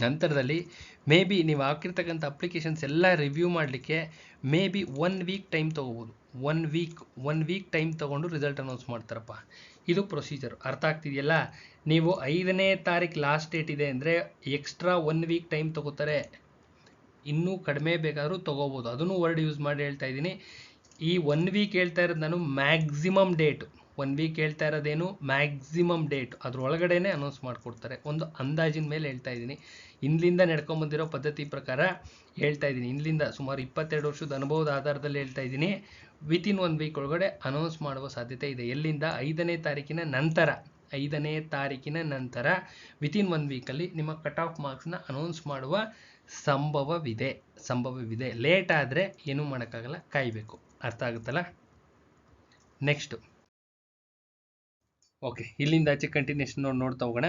ನಂತರದಲ್ಲಿ ಮೇ ಬಿ ನೀವು ಹಾಕಿರ್ತಕ್ಕಂಥ ಅಪ್ಲಿಕೇಶನ್ಸ್ ಎಲ್ಲ ರಿವ್ಯೂ ಮಾಡಲಿಕ್ಕೆ ಮೇ ಬಿ 1 ವೀಕ್ ಟೈಮ್ ತೊಗೋಬೋದು. 1 ವೀಕ್ ಟೈಮ್ ತೊಗೊಂಡು ರಿಸಲ್ಟ್ ಅನೌನ್ಸ್ ಮಾಡ್ತಾರಪ್ಪ. ಇದು ಪ್ರೊಸೀಜರ್. ಅರ್ಥ ಆಗ್ತಿದೆಯಲ್ಲ. ನೀವು 5ನೇ ತಾರೀಕು ಲಾಸ್ಟ್ ಡೇಟ್ ಇದೆ ಅಂದರೆ ಎಕ್ಸ್ಟ್ರಾ 1 ವೀಕ್ ಟೈಮ್ ತೊಗೋತಾರೆ. ಇನ್ನೂ ಕಡಿಮೆ ಬೇಕಾದರೂ ತೊಗೋಬೋದು. ಅದನ್ನು ವರ್ಡ್ ಯೂಸ್ ಮಾಡಿ ಹೇಳ್ತಾ ಇದ್ದೀನಿ. ಈ 1 ವೀಕ್ ಹೇಳ್ತಾ ಇರೋದು ನಾನು ಮ್ಯಾಕ್ಸಿಮಮ್ ಡೇಟು. 1 ವೀಕ್ ಹೇಳ್ತಾ ಇರೋದೇನು ಮ್ಯಾಕ್ಸಿಮಮ್ ಡೇಟ್, ಅದರೊಳಗಡೆನೆ ಅನೌನ್ಸ್ ಮಾಡಿಕೊಡ್ತಾರೆ. ಒಂದು ಅಂದಾಜಿನ ಮೇಲೆ ಹೇಳ್ತಾ ಇದ್ದೀನಿ, ಇಂದ್ಲಿಂದ ನಡ್ಕೊಂಬಂದಿರೋ ಪದ್ಧತಿ ಪ್ರಕಾರ ಹೇಳ್ತಾ ಇದ್ದೀನಿ. ಇಂದ್ಲಿಂದ ಸುಮಾರು 22 ವರ್ಷದ ಅನುಭವದ ಆಧಾರದಲ್ಲಿ ಹೇಳ್ತಾ ಇದ್ದೀನಿ. ವಿತಿನ್ 1 ವೀಕ್ ಒಳಗಡೆ ಅನೌನ್ಸ್ ಮಾಡುವ ಸಾಧ್ಯತೆ ಇದೆ. ಎಲ್ಲಿಂದ? 5ನೇ ತಾರೀಕಿನ ನಂತರ ವಿತಿನ್ 1 ವೀಕಲ್ಲಿ ನಿಮ್ಮ ಕಟ್ ಆಫ್ ಮಾರ್ಕ್ಸ್ನ ಅನೌನ್ಸ್ ಮಾಡುವ ಸಂಭವವಿದೆ. ಲೇಟ್ ಆದರೆ ಏನೂ ಮಾಡೋಕ್ಕಾಗಲ್ಲ, ಕಾಯಬೇಕು. ಅರ್ಥ ಆಗುತ್ತಲ್ಲ? ನೆಕ್ಸ್ಟು ಓಕೆ, ಇಲ್ಲಿಂದ ಆಚೆ ಕಂಟಿನ್ಯೂಷನ್ ನೋಡ್ತಾ ಹೋಗೋಣ.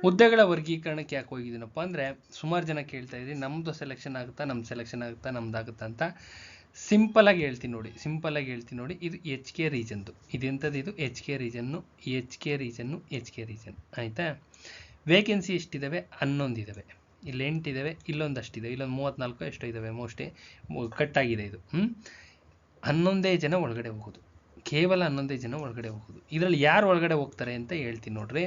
ಹುದ್ದೆಗಳ ವರ್ಗೀಕರಣಕ್ಕೆ ಯಾಕೆ ಹೋಗಿದ್ದೀನಪ್ಪ ಅಂದರೆ ಸುಮಾರು ಜನ ಕೇಳ್ತಾ ಇದ್ದೀವಿ, ನಮ್ಮದು ಸೆಲೆಕ್ಷನ್ ಆಗುತ್ತಾ, ನಮ್ದಾಗುತ್ತಾ ಅಂತ. ಸಿಂಪಲಾಗಿ ಹೇಳ್ತೀನಿ ನೋಡಿ. ಇದು ಎಚ್ ಕೆ ರೀಜನ್ದು. ಇದೆಂಥದ್ದು? ಇದು ಎಚ್ ಕೆ ರೀಜನ್ನು. ಆಯಿತಾ? ವೇಕೆನ್ಸಿ ಎಷ್ಟಿದ್ದಾವೆ? 11 ಇದ್ದಾವೆ. ಇಲ್ಲಿ 8 ಇದ್ದಾವೆ, ಇಲ್ಲೊಂದಷ್ಟಿದೆ, ಇಲ್ಲೊಂದು 34 ಎಷ್ಟೋ ಇದ್ದಾವೆ. ಮೋಸ್ಟ್ಲಿ ಕಟ್ಟಾಗಿದೆ ಇದು. 11 ಜನ ಒಳಗಡೆ ಹೋಗೋದು, ಕೇವಲ 11 ಜನ ಒಳಗಡೆ ಹೋಗೋದು. ಇದರಲ್ಲಿ ಯಾರು ಒಳಗಡೆ ಹೋಗ್ತಾರೆ ಅಂತ ಹೇಳ್ತೀನಿ ನೋಡ್ರಿ.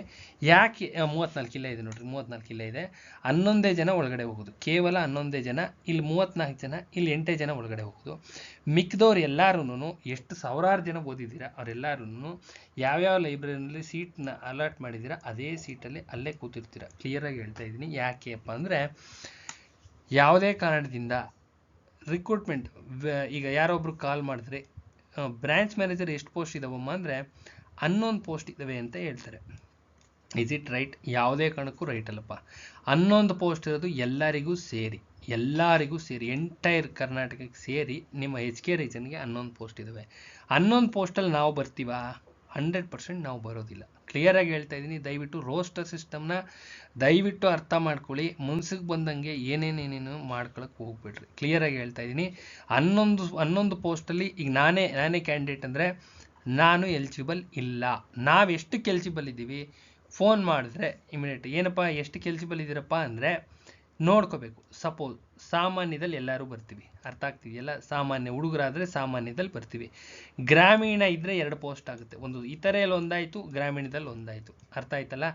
ಯಾಕೆ 34 ಇಲ್ಲ ಇದೆ ನೋಡ್ರಿ, 34 ಇಲ್ಲ ಇದೆ. 11 ಜನ ಒಳಗಡೆ ಹೋಗೋದು, ಕೇವಲ 11 ಜನ. ಇಲ್ಲಿ 34 ಜನ, ಇಲ್ಲಿ 8 ಜನ ಒಳಗಡೆ ಹೋಗೋದು. ಮಿಕ್ಕಿದವ್ರು ಎಲ್ಲರೂ ಎಷ್ಟು ಸಾವಿರಾರು ಜನ ಓದಿದ್ದೀರಾ ಅವರೆಲ್ಲರೂ ಯಾವ್ಯಾವ ಲೈಬ್ರರಿನಲ್ಲಿ ಸೀಟ್ನ ಅಲಾಟ್ ಮಾಡಿದ್ದೀರಾ ಅದೇ ಸೀಟಲ್ಲಿ ಅಲ್ಲೇ ಕೂತಿರ್ತೀರ. ಕ್ಲಿಯರಾಗಿ ಹೇಳ್ತಾ ಇದ್ದೀನಿ. ಯಾಕೆಪ್ಪ ಅಂದರೆ ಯಾವುದೇ ಕಾರಣದಿಂದ ರಿಕ್ರೂಟ್ಮೆಂಟ್ ಈಗ ಯಾರೊಬ್ರು ಕಾಲ್ ಮಾಡಿದ್ರೆ ಬ್ರಾಂಚ್ ಮ್ಯಾನೇಜರ್ ಎಷ್ಟು ಪೋಸ್ಟ್ ಇದಾವಮ್ಮ ಅಂದರೆ 11 ಪೋಸ್ಟ್ ಇದ್ದಾವೆ ಅಂತ ಹೇಳ್ತಾರೆ. Is it right? ಯಾವುದೇ ಕಾರಣಕ್ಕೂ ರೈಟ್ ಅಲ್ಲಪ್ಪ. 11 ಪೋಸ್ಟ್ ಇರೋದು ಎಲ್ಲರಿಗೂ ಸೇರಿ ಎಂಟೈರ್ ಕರ್ನಾಟಕಕ್ಕೆ ಸೇರಿ ನಿಮ್ಮ ಎಚ್ ಕೆ ರೀಜನ್ಗೆ 11 ಪೋಸ್ಟ್ ಇದ್ದಾವೆ. 11 ಪೋಸ್ಟಲ್ಲಿ ನಾವು ಬರ್ತೀವಾ? 100% ನಾವು ಬರೋದಿಲ್ಲ. ಕ್ಲಿಯರಾಗಿ ಹೇಳ್ತಾ ಇದ್ದೀನಿ. ದಯವಿಟ್ಟು ರೋಸ್ಟರ್ ಸಿಸ್ಟಮ್ನ ದಯವಿಟ್ಟು ಅರ್ಥ ಮಾಡ್ಕೊಳ್ಳಿ. ಮುನ್ಸಿಗೆ ಬಂದಂಗೆ ಏನೇನೇನೇನು ಮಾಡ್ಕೊಳಕ್ಕೆ ಹೋಗ್ಬಿಡ್ರಿ. ಕ್ಲಿಯರಾಗಿ ಹೇಳ್ತಾ ಇದ್ದೀನಿ. 11 ಪೋಸ್ಟಲ್ಲಿ ಈಗ ನಾನೇ ಕ್ಯಾಂಡಿಡೇಟ್ ಅಂದರೆ ನಾನು ಎಲಿಜಿಬಲ್ ಇಲ್ಲ. ನಾವು ಎಷ್ಟಕ್ಕೆ ಎಲಿಜಿಬಲ್ ಇದ್ದೀವಿ? ಫೋನ್ ಮಾಡಿದ್ರೆ ಇಮಿಡಿಯೇಟ್ ಏನಪ್ಪ ಎಷ್ಟಕ್ಕೆ ಎಲಿಜಿಬಲ್ ಇದ್ದೀರಪ್ಪ ಅಂದರೆ ನೋಡ್ಕೋಬೇಕು. ಸಪೋಸ್ ಸಾಮಾನ್ಯದಲ್ಲಿ ಎಲ್ಲರೂ ಬರ್ತೀವಿ. ಅರ್ಥ ಆಗ್ತಿದೆಯಲ್ಲ? ಸಾಮಾನ್ಯ ಹುಡುಗರಾದರೆ ಸಾಮಾನ್ಯದಲ್ಲಿ ಬರ್ತೀವಿ. ಗ್ರಾಮೀಣ ಇದ್ದರೆ 2 ಪೋಸ್ಟ್ ಆಗುತ್ತೆ. ಒಂದು ಇತರೆಯಲ್ಲಿ ಒಂದಾಯಿತು, ಗ್ರಾಮೀಣದಲ್ಲಿ ಒಂದಾಯಿತು. ಅರ್ಥ ಆಯ್ತಲ್ಲ?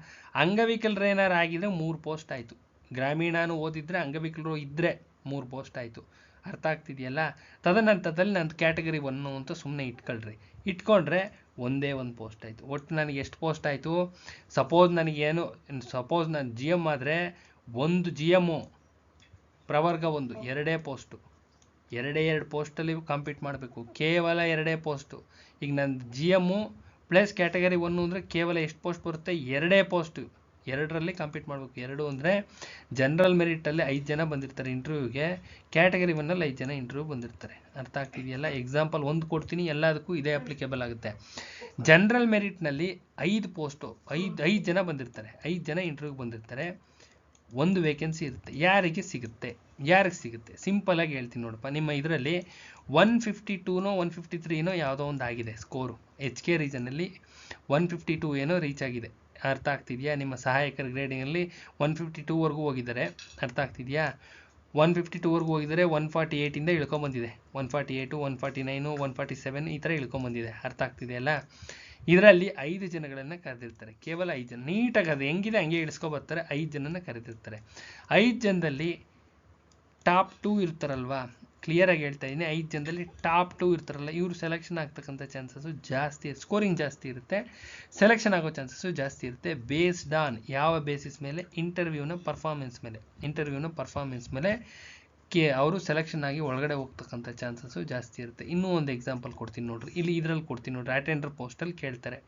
ಅಂಗವಿಕಲರು ಏನಾರು ಆಗಿದ್ರೆ 3 ಪೋಸ್ಟ್ ಆಯಿತು. ಗ್ರಾಮೀಣನೂ ಓದಿದ್ರೆ ಅಂಗವಿಕಲರು ಇದ್ದರೆ 3 ಪೋಸ್ಟ್ ಆಯಿತು. ಅರ್ಥ ಆಗ್ತಿದೆಯಲ್ಲ? ತದನಂತರದಲ್ಲಿ ನನ್ನ ಕ್ಯಾಟಗರಿ 1 ಅಂತ ಸುಮ್ಮನೆ ಇಟ್ಕೊಂಡ್ರೆ ಒಂದೇ ಒಂದು ಪೋಸ್ಟ್ ಆಯಿತು. ಒಟ್ಟು ನನಗೆ ಎಷ್ಟು ಪೋಸ್ಟ್ ಆಯಿತು? ಸಪೋಸ್ ನಾನು ಜಿ ಎಮ್ ಆದರೆ ಒಂದು ಜಿ ಎಮ್ಮು ಪ್ರವರ್ಗ 1 2 ಪೋಸ್ಟು. 2 ಪೋಸ್ಟಲ್ಲಿ ಕಾಂಪೀಟ್ ಮಾಡಬೇಕು. ಕೇವಲ 2 ಪೋಸ್ಟು. ಈಗ ನನ್ನ ಜಿ ಎಮ್ಮು ಪ್ಲಸ್ ಕ್ಯಾಟಗರಿ 1 ಅಂದರೆ ಕೇವಲ ಎಷ್ಟು ಪೋಸ್ಟ್ ಬರುತ್ತೆ? 2 ಪೋಸ್ಟು. 2ರಲ್ಲಿ ಕಾಂಪೀಟ್ ಮಾಡಬೇಕು. 2 ಅಂದರೆ ಜನರಲ್ ಮೆರಿಟಲ್ಲಿ 5 ಜನ ಬಂದಿರ್ತಾರೆ ಇಂಟರ್ವ್ಯೂಗೆ, ಕ್ಯಾಟಗರಿ 1ಅಲ್ಲಿ 5 ಜನ ಇಂಟರ್ವ್ಯೂ ಬಂದಿರ್ತಾರೆ. ಅರ್ಥ ಆಗ್ತಿದೆಯಲ್ಲ? ಎಕ್ಸಾಂಪಲ್ 1 ಕೊಡ್ತೀನಿ, ಎಲ್ಲದಕ್ಕೂ ಇದೇ ಅಪ್ಲಿಕೇಬಲ್ ಆಗುತ್ತೆ. ಜನರಲ್ ಮೆರಿಟ್ನಲ್ಲಿ 5 ಪೋಸ್ಟು, 5 ಜನ ಬಂದಿರ್ತಾರೆ, 5 ಜನ ಇಂಟರ್ವ್ಯೂಗೆ ಬಂದಿರ್ತಾರೆ. 1 ವೇಕೆನ್ಸಿ ಇರುತ್ತೆ. ಯಾರಿಗೆ ಸಿಗುತ್ತೆ? ಸಿಂಪಲಾಗಿ ಹೇಳ್ತೀನಿ ನೋಡಪ್ಪ. ನಿಮ್ಮ ಇದರಲ್ಲಿ 152ನೋ 153ನೋ ಯಾವುದೋ ಒಂದು ಆಗಿದೆ ಸ್ಕೋರು. ಎಚ್ ಕೆ ರೀಜನಲ್ಲಿ 152 ಏನೋ ರೀಚ್ ಆಗಿದೆ. ಅರ್ಥ ಆಗ್ತಿದೆಯಾ? ನಿಮ್ಮ ಸಹಾಯಕರ ಗ್ರೇಡಿಂಗಲ್ಲಿ 152ವರೆಗೂ ಹೋಗಿದ್ದಾರೆ. ಅರ್ಥ ಆಗ್ತಿದೆಯಾ? 152ವರೆಗೂ ಹೋಗಿದ್ದಾರೆ. 148ಇಂದ ಇಳ್ಕೊಂಬಂದಿದೆ. 148, 149, 147 ಈ ಥರ ಇಳ್ಕೊಂಬಂದಿದೆ. ಅರ್ಥ ಆಗ್ತಿದೆಯಲ್ಲ? ಇದರಲ್ಲಿ 5 ಜನಗಳನ್ನು ಕರೆದಿರ್ತಾರೆ. ಕೇವಲ 5 ಜನ. ನೀಟಾಗಿ ಅದು ಹೆಂಗಿದೆ ಹಂಗೆ ಇಳಿಸ್ಕೊಬರ್ತಾರೆ. 5 ಜನನ ಕರೆದಿರ್ತಾರೆ. 5 ಜನದಲ್ಲಿ ಟಾಪ್ 2 ಇರ್ತಾರಲ್ವಾ? ಕ್ಲಿಯರಾಗಿ ಹೇಳ್ತಾ ಇದ್ದೀನಿ. 5 ಜನದಲ್ಲಿ ಟಾಪ್ 2 ಇರ್ತಾರಲ್ಲ, ಇವರು ಸೆಲೆಕ್ಷನ್ ಆಗ್ತಕ್ಕಂಥ ಚಾನ್ಸಸ್ಸು ಜಾಸ್ತಿ, ಸ್ಕೋರಿಂಗ್ ಜಾಸ್ತಿ ಇರುತ್ತೆ, ಸೆಲೆಕ್ಷನ್ ಆಗೋ ಚಾನ್ಸಸ್ಸು ಜಾಸ್ತಿ ಇರುತ್ತೆ. ಬೇಸ್ಡ್ ಆನ್ ಯಾವ ಬೇಸಿಸ್ ಮೇಲೆ? ಇಂಟರ್ವ್ಯೂನ ಪರ್ಫಾರ್ಮೆನ್ಸ್ ಮೇಲೆ ಅವರು ಸೆಲೆಕ್ಷನ್ ಆಗಿ ಒಳಗಡೆ ಹೋಗ್ತಕ್ಕಂಥ ಚಾನ್ಸಸ್ಸು ಜಾಸ್ತಿ ಇರುತ್ತೆ. ಇನ್ನೂ ಒಂದು ಎಕ್ಸಾಂಪಲ್ ಕೊಡ್ತೀನಿ ನೋಡ್ರಿ, ಇದ್ರಲ್ಲಿ ಕೊಡ್ತೀನಿ ನೋಡ್ರಿ. ಅಟೆಂಡರ್ ಪೋಸ್ಟಲ್ಲಿ ಕೇಳ್ತಾರೆ,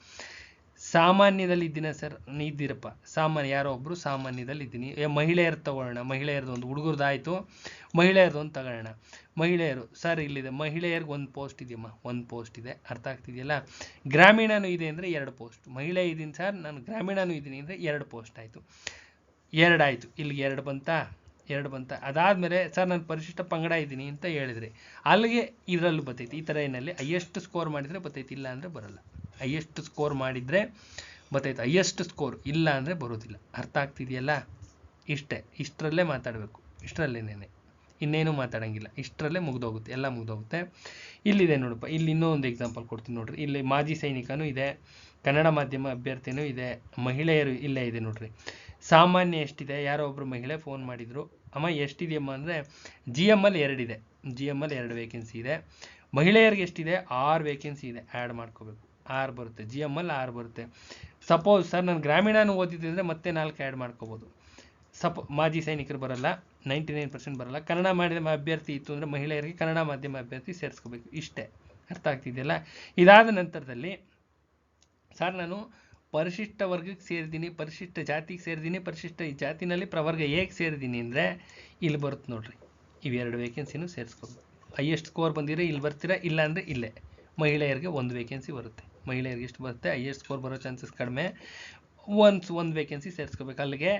ಸಾಮಾನ್ಯದಲ್ಲಿ ಇದ್ದೀನ ಸರ್, ಇದ್ದೀರಪ್ಪ, ಸಾಮಾನ್ಯ, ಯಾರೋ ಒಬ್ಬರು ಸಾಮಾನ್ಯದಲ್ಲಿ ಇದ್ದೀನಿ. ಮಹಿಳೆಯರು ತಗೊಳ್ಳೋಣ, ಮಹಿಳೆಯರದು ಒಂದು, ಹುಡುಗರದಾಯಿತು, ಮಹಿಳೆಯರದು ಒಂದು ತಗೊಳ್ಳೋಣ. ಮಹಿಳೆಯರು ಸರ್ ಇಲ್ಲಿದೆ, ಮಹಿಳೆಯರಿಗೆ ಒಂದು ಪೋಸ್ಟ್ ಇದೆಯಮ್ಮ, ಒಂದು ಪೋಸ್ಟ್ ಇದೆ, ಅರ್ಥ ಆಗ್ತಿದೆಯಲ್ಲ. ಗ್ರಾಮೀಣನೂ ಇದೆ ಅಂದರೆ 2 ಪೋಸ್ಟ್. ಮಹಿಳೆ ಇದ್ದೀನಿ ಸರ್, ನಾನು ಗ್ರಾಮೀಣನೂ ಇದ್ದೀನಿ ಅಂದರೆ 2 ಪೋಸ್ಟ್ ಆಯಿತು, 2 ಆಯಿತು, ಇಲ್ಲಿಗೆ 2 ಬಂತ. ಅದಾದಮೇಲೆ ಸರ್ ನಾನು ಪರಿಶಿಷ್ಟ ಪಂಗಡ ಇದ್ದೀನಿ ಅಂತ ಹೇಳಿದ್ರಿ, ಅಲ್ಲಿಗೆ ಇದರಲ್ಲೂ ಬರ್ತೈತಿ. ಈ ಥರ ಏನಲ್ಲಿ ಹೈಯೆಸ್ಟ್ ಸ್ಕೋರ್ ಮಾಡಿದರೆ ಬರ್ತೈತಿ, ಇಲ್ಲ ಅಂದರೆ ಬರೋಲ್ಲ. ಹೈಯೆಸ್ಟ್ ಸ್ಕೋರ್ ಮಾಡಿದರೆ ಬರ್ತೈತೆ, ಹೈಯೆಸ್ಟ್ ಸ್ಕೋರ್ ಇಲ್ಲ ಅಂದರೆ ಬರೋದಿಲ್ಲ. ಅರ್ಥ ಆಗ್ತಿದೆಯಲ್ಲ? ಇಷ್ಟರಲ್ಲೇ ಮಾತಾಡಬೇಕು, ಇಷ್ಟರಲ್ಲೇನೆ, ಇನ್ನೇನು ಮಾತಾಡೋಂಗಿಲ್ಲ, ಇಷ್ಟರಲ್ಲೇ ಮುಗ್ದೋಗುತ್ತೆ, ಎಲ್ಲ ಮುಗ್ದೋಗುತ್ತೆ. ಇಲ್ಲಿದೆ ನೋಡಪ್ಪ, ಇಲ್ಲಿ ಇನ್ನೂ ಒಂದು ಎಕ್ಸಾಂಪಲ್ ಕೊಡ್ತೀನಿ ನೋಡ್ರಿ. ಇಲ್ಲಿ ಮಾಜಿ ಸೈನಿಕನೂ ಇದೆ, ಕನ್ನಡ ಮಾಧ್ಯಮ ಅಭ್ಯರ್ಥಿನೂ ಇದೆ, ಮಹಿಳೆಯರು ಇಲ್ಲೇ ಇದೆ ನೋಡ್ರಿ. ಸಾಮಾನ್ಯ ಎಷ್ಟಿದೆ? ಯಾರೋ ಒಬ್ಬರು ಮಹಿಳೆ ಫೋನ್ ಮಾಡಿದರು, ಅಮ್ಮ ಎಷ್ಟಿದೆಯಮ್ಮ ಅಂದರೆ GML 2 ಇದೆ, GML 2 ವೇಕೆನ್ಸಿ ಇದೆ. ಮಹಿಳೆಯರಿಗೆ ಎಷ್ಟಿದೆ? 6 ವೇಕೆನ್ಸಿ ಇದೆ, ಆ್ಯಡ್ ಮಾಡ್ಕೋಬೇಕು, 6 ಬರುತ್ತೆ, GML 6 ಬರುತ್ತೆ. ಸಪೋಸ್ ಸರ್ ನಾನು ಗ್ರಾಮೀಣನೂ ಓದಿದ್ದರೆ ಮತ್ತೆ 4 ಆ್ಯಡ್ ಮಾಡ್ಕೋಬೋದು. ಮಾಜಿ ಸೈನಿಕರು ಬರಲ್ಲ, 99% ಬರಲ್ಲ. ಕನ್ನಡ ಮಾಧ್ಯಮ ಅಭ್ಯರ್ಥಿ ಇತ್ತು ಅಂದರೆ ಮಹಿಳೆಯರಿಗೆ ಕನ್ನಡ ಮಾಧ್ಯಮ ಅಭ್ಯರ್ಥಿ ಸೇರಿಸ್ಕೋಬೇಕು, ಇಷ್ಟೇ. ಅರ್ಥ ಆಗ್ತಿದೆಯಲ್ಲ? ಇದಾದ ನಂತರದಲ್ಲಿ ಸರ್ ನಾನು ಪರಿಶಿಷ್ಟ ವರ್ಗಕ್ಕೆ ಸೇರಿದ್ದೀನಿ, ಪರಿಶಿಷ್ಟ ಜಾತಿಗೆ ಸೇರಿದ್ದೀನಿ, ಪರಿಶಿಷ್ಟ ಜಾತಿನಲ್ಲಿ ಪ್ರವರ್ಗ ಹೇಗೆ ಸೇರಿದ್ದೀನಿ ಅಂದರೆ ಇಲ್ಲಿ ಬರುತ್ತೆ ನೋಡ್ರಿ, ಇವೆರಡು ವೇಕೆನ್ಸಿನೂ ಸೇರಿಸ್ಕೋಬೇಕು. ಹೈಯೆಸ್ಟ್ ಸ್ಕೋರ್ ಬಂದಿದ್ರೆ ಇಲ್ಲಿ ಬರ್ತೀರಾ, ಇಲ್ಲ ಅಂದರೆ ಇಲ್ಲೇ. ಮಹಿಳೆಯರಿಗೆ 1 ವೇಕೆನ್ಸಿ ಬರುತ್ತೆ, ಮಹಿಳೆಯರಿಗೆ ಎಷ್ಟು ಬರುತ್ತೆ? ಹೈಯೆಸ್ಟ್ ಸ್ಕೋರ್ ಬರೋ ಚಾನ್ಸಸ್ ಕಡಿಮೆ, ಒಂದು ವೇಕೆನ್ಸಿ ಸೇರಿಸ್ಕೋಬೇಕು. ಅಲ್ಲಿಗೆ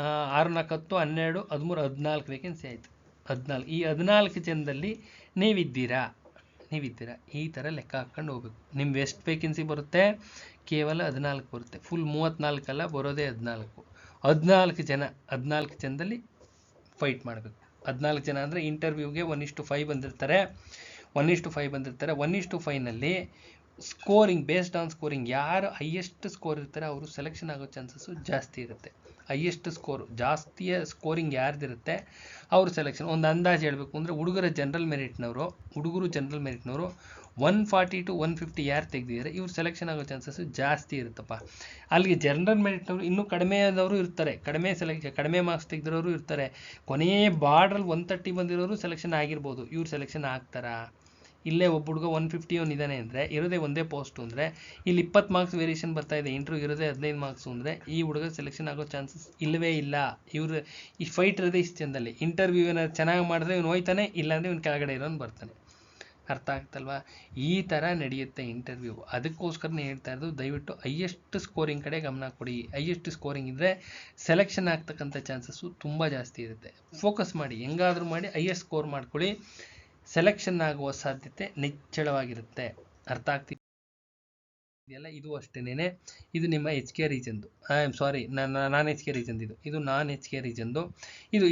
6, 4, 10, 12, 13, 14 ವೇಕೆನ್ಸಿ ಆಯಿತು. 14, ಈ 14 ಜನದಲ್ಲಿ ನೀವಿದ್ದೀರಾ, ಈ ಥರ ಲೆಕ್ಕ ಹಾಕ್ಕೊಂಡು ಹೋಗ್ಬೇಕು. ನಿಮ್ಗೆ ಎಷ್ಟು ವೇಕೆನ್ಸಿ ಬರುತ್ತೆ? ಕೇವಲ 14 ಬರುತ್ತೆ, ಫುಲ್ 34 ಅಲ್ಲ, ಬರೋದೇ 14. 14 ಜನದಲ್ಲಿ ಫೈಟ್ ಮಾಡಬೇಕು. 14 ಜನ ಅಂದರೆ ಇಂಟರ್ವ್ಯೂಗೆ 1:5 ಬಂದಿರ್ತಾರೆ, 1:5ನಲ್ಲಿ ಸ್ಕೋರಿಂಗ್, ಬೇಸ್ಡ್ ಆನ್ ಸ್ಕೋರಿಂಗ್, ಯಾರು ಹೈಯೆಸ್ಟ್ ಸ್ಕೋರ್ ಇರ್ತಾರೆ ಅವರು ಸೆಲೆಕ್ಷನ್ ಆಗೋ ಚಾನ್ಸಸ್ಸು ಜಾಸ್ತಿ ಇರುತ್ತೆ. ಹೈಯೆಸ್ಟ್ ಸ್ಕೋರು, ಜಾಸ್ತಿಯ ಸ್ಕೋರಿಂಗ್ ಯಾರ್ದಿರುತ್ತೆ ಅವರು ಸೆಲೆಕ್ಷನ್. ಒಂದು ಅಂದಾಜು ಹೇಳಬೇಕು ಅಂದರೆ ಹುಡುಗರು ಜನರಲ್ ಮೆರಿಟ್ನವರು 140 to 150 ಯಾರು ತೆಗೆದಿದ್ದಾರೆ ಇವ್ರು ಸೆಲೆಕ್ಷನ್ ಆಗೋ ಚಾನ್ಸಸ್ಸು ಜಾಸ್ತಿ ಇರುತ್ತಪ್ಪ. ಅಲ್ಲಿಗೆ ಜನರಲ್ ಮೆರಿಟ್ನವರು ಇನ್ನೂ ಕಡಿಮೆ ಆದವರು ಇರ್ತಾರೆ, ಕಡಿಮೆ ಮಾರ್ಕ್ಸ್ ತೆಗೆದಿರೋರು ಇರ್ತಾರೆ. ಕೊನೆಯ ಬಾರ್ಡ್ರಲ್ಲಿ 130 ಬಂದಿರೋರು ಸೆಲೆಕ್ಷನ್ ಆಗಿರ್ಬೋದು, ಇವ್ರು ಸೆಲೆಕ್ಷನ್ ಆಗ್ತಾರಾ? ಇಲ್ಲೇ ಒಬ್ಬ ಹುಡುಗ 150 ಇದ್ದಾನೆ ಅಂದರೆ, ಇರೋದೇ ಒಂದೇ ಪೋಸ್ಟು ಅಂದರೆ, ಇಲ್ಲಿ 20 ಮಾರ್ಕ್ಸ್ ವೇರಿಯೇಷನ್ ಬರ್ತಾ ಇದೆ, ಇಂಟರ್ವ್ಯೂ ಇರೋದೇ 15 ಮಾರ್ಕ್ಸು ಅಂದರೆ ಈ ಹುಡುಗ ಸೆಲೆಕ್ಷನ್ ಆಗೋ ಚಾನ್ಸಸ್ ಇಲ್ಲವೇ ಇಲ್ಲ. ಇವರು ಈ ಫೈಟ್ ಇರೋದೇ ಇಷ್ಟು ಜನದಲ್ಲಿ. ಇಂಟರ್ವ್ಯೂ ಏನಾದ್ರು ಚೆನ್ನಾಗಿ ಮಾಡಿದ್ರೆ ಇವ್ನು ಹೋಯ್ತಾನೆ, ಇಲ್ಲಾಂದರೆ ಇವ್ನು ಕೆಳಗಡೆ ಇರೋನು ಬರ್ತಾನೆ. ಅರ್ಥ ಆಗ್ತಲ್ವಾ? ಈ ಥರ ನಡೆಯುತ್ತೆ ಇಂಟರ್ವ್ಯೂ. ಅದಕ್ಕೋಸ್ಕರನೇ ಹೇಳ್ತಾ ಇರೋದು, ದಯವಿಟ್ಟು ಹೈಯೆಸ್ಟ್ ಸ್ಕೋರಿಂಗ್ ಕಡೆ ಗಮನ ಕೊಡಿ. ಹೈಯೆಸ್ಟ್ ಸ್ಕೋರಿಂಗ್ ಇದ್ದರೆ ಸೆಲೆಕ್ಷನ್ ಆಗ್ತಕ್ಕಂಥ ಚಾನ್ಸಸ್ಸು ತುಂಬ ಜಾಸ್ತಿ ಇರುತ್ತೆ. ಫೋಕಸ್ ಮಾಡಿ, ಹೆಂಗಾದರೂ ಮಾಡಿ ಹೈಯೆಸ್ಟ್ ಸ್ಕೋರ್ ಮಾಡ್ಕೊಳ್ಳಿ, ಸೆಲೆಕ್ಷನ್ ಆಗುವ ಸಾಧ್ಯತೆ ನಿಚ್ಚಳವಾಗಿರುತ್ತೆ. ಅರ್ಥ ಆಗ್ತಿದೆಯಲ್ಲ? ಇದು ಅಷ್ಟೇನೆ. ಇದು ನಿಮ್ಮ HK ರೀಜನ್ದು, ನಾನ್ HK ರೀಜನ್, ಇದು ನಾನ್ HK ರೀಜನ್ದು. ಇದು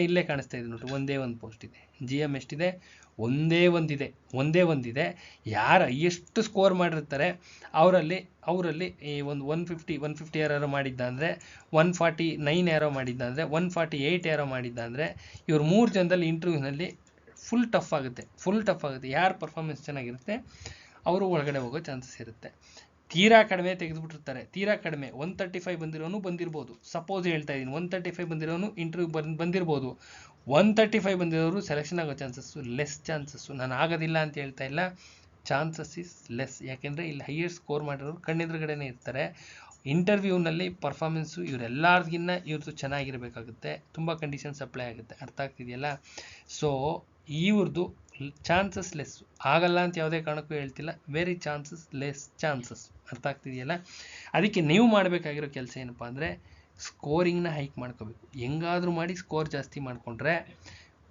ಇಲ್ಲೇ ಕಾಣಿಸ್ತಾ ಇದೆ ನೋಡ್ರಿ, ಒಂದೇ ಒಂದು ಪೋಸ್ಟ್ ಇದೆ. GM ಎಷ್ಟಿದೆ? ಒಂದೇ ಒಂದಿದೆ. ಯಾರು ಹೈಯೆಸ್ಟ್ ಸ್ಕೋರ್ ಮಾಡಿರ್ತಾರೆ ಅವರಲ್ಲಿ ಈ ಒಂದು 150 ಯಾರೋ ಮಾಡಿದ್ದ ಅಂದರೆ, 149 ಯಾರೋ ಮಾಡಿದ್ದ ಅಂದರೆ, 148 ಯಾರೋ ಮಾಡಿದ್ದ ಅಂದರೆ, ಇವ್ರು 3 ಜನದಲ್ಲಿ ಇಂಟರ್ವ್ಯೂನಲ್ಲಿ ಫುಲ್ ಟಫ್ ಆಗುತ್ತೆ. ಯಾರು ಪರ್ಫಾರ್ಮೆನ್ಸ್ ಚೆನ್ನಾಗಿರುತ್ತೆ ಅವರು ಒಳಗಡೆ ಹೋಗೋ ಚಾನ್ಸಸ್ ಇರುತ್ತೆ. ತೀರಾ ಕಡಿಮೆ ತೆಗೆದುಬಿಟ್ಟಿರ್ತಾರೆ, 135 ಬಂದಿರ್ಬೋದು. ಸಪೋಸ್ ಹೇಳ್ತಾ ಇದ್ದೀನಿ, 135 ಬಂದಿರೋನು ಇಂಟರ್ವ್ಯೂ ಬಂದಿರ್ಬೋದು. 135 ಬಂದಿರೋರು ಸೆಲೆಕ್ಷನ್ ಆಗೋ ಚಾನ್ಸಸ್ಸು ಲೆಸ್ ಚಾನ್ಸಸ್ಸು. ನಾನು ಆಗೋದಿಲ್ಲ ಅಂತ ಹೇಳ್ತಾ ಇಲ್ಲ, ಚಾನ್ಸಸ್ ಇಸ್ ಲೆಸ್. ಯಾಕೆಂದರೆ ಇಲ್ಲಿ ಹೈಯೆಸ್ಟ್ ಸ್ಕೋರ್ ಮಾಡಿರೋರು ಕಣ್ಣೆದುರುಗಡೆನೇ ಇರ್ತಾರೆ. ಇಂಟರ್ವ್ಯೂನಲ್ಲಿ ಪರ್ಫಾರ್ಮೆನ್ಸು ಇವರೆಲ್ಲರಿಗಿನ್ನ ಇವ್ರದ್ದು ಚೆನ್ನಾಗಿರಬೇಕಾಗುತ್ತೆ, ತುಂಬ ಕಂಡೀಷನ್ಸ್ ಅಪ್ಲೈ ಆಗುತ್ತೆ. ಅರ್ಥ ಆಗ್ತಿದೆಯಲ್ಲ? ಸೊ ಇವ್ರದ್ದು ಚಾನ್ಸಸ್ ಲೆಸ್, ಆಗಲ್ಲ ಅಂತ ಯಾವುದೇ ಕಾರಣಕ್ಕೂ ಹೇಳ್ತಿಲ್ಲ, ವೆರಿ ಲೆಸ್ ಚಾನ್ಸಸ್. ಅರ್ಥ ಆಗ್ತಿದೆಯಲ್ಲ? ಅದಕ್ಕೆ ನೀವು ಮಾಡಬೇಕಾಗಿರೋ ಕೆಲಸ ಏನಪ್ಪ ಅಂದರೆ, ಸ್ಕೋರಿಂಗ್ನ ಹೈಕ್ ಮಾಡ್ಕೋಬೇಕು. ಹೆಂಗಾದರೂ ಮಾಡಿ ಸ್ಕೋರ್ ಜಾಸ್ತಿ ಮಾಡಿಕೊಂಡ್ರೆ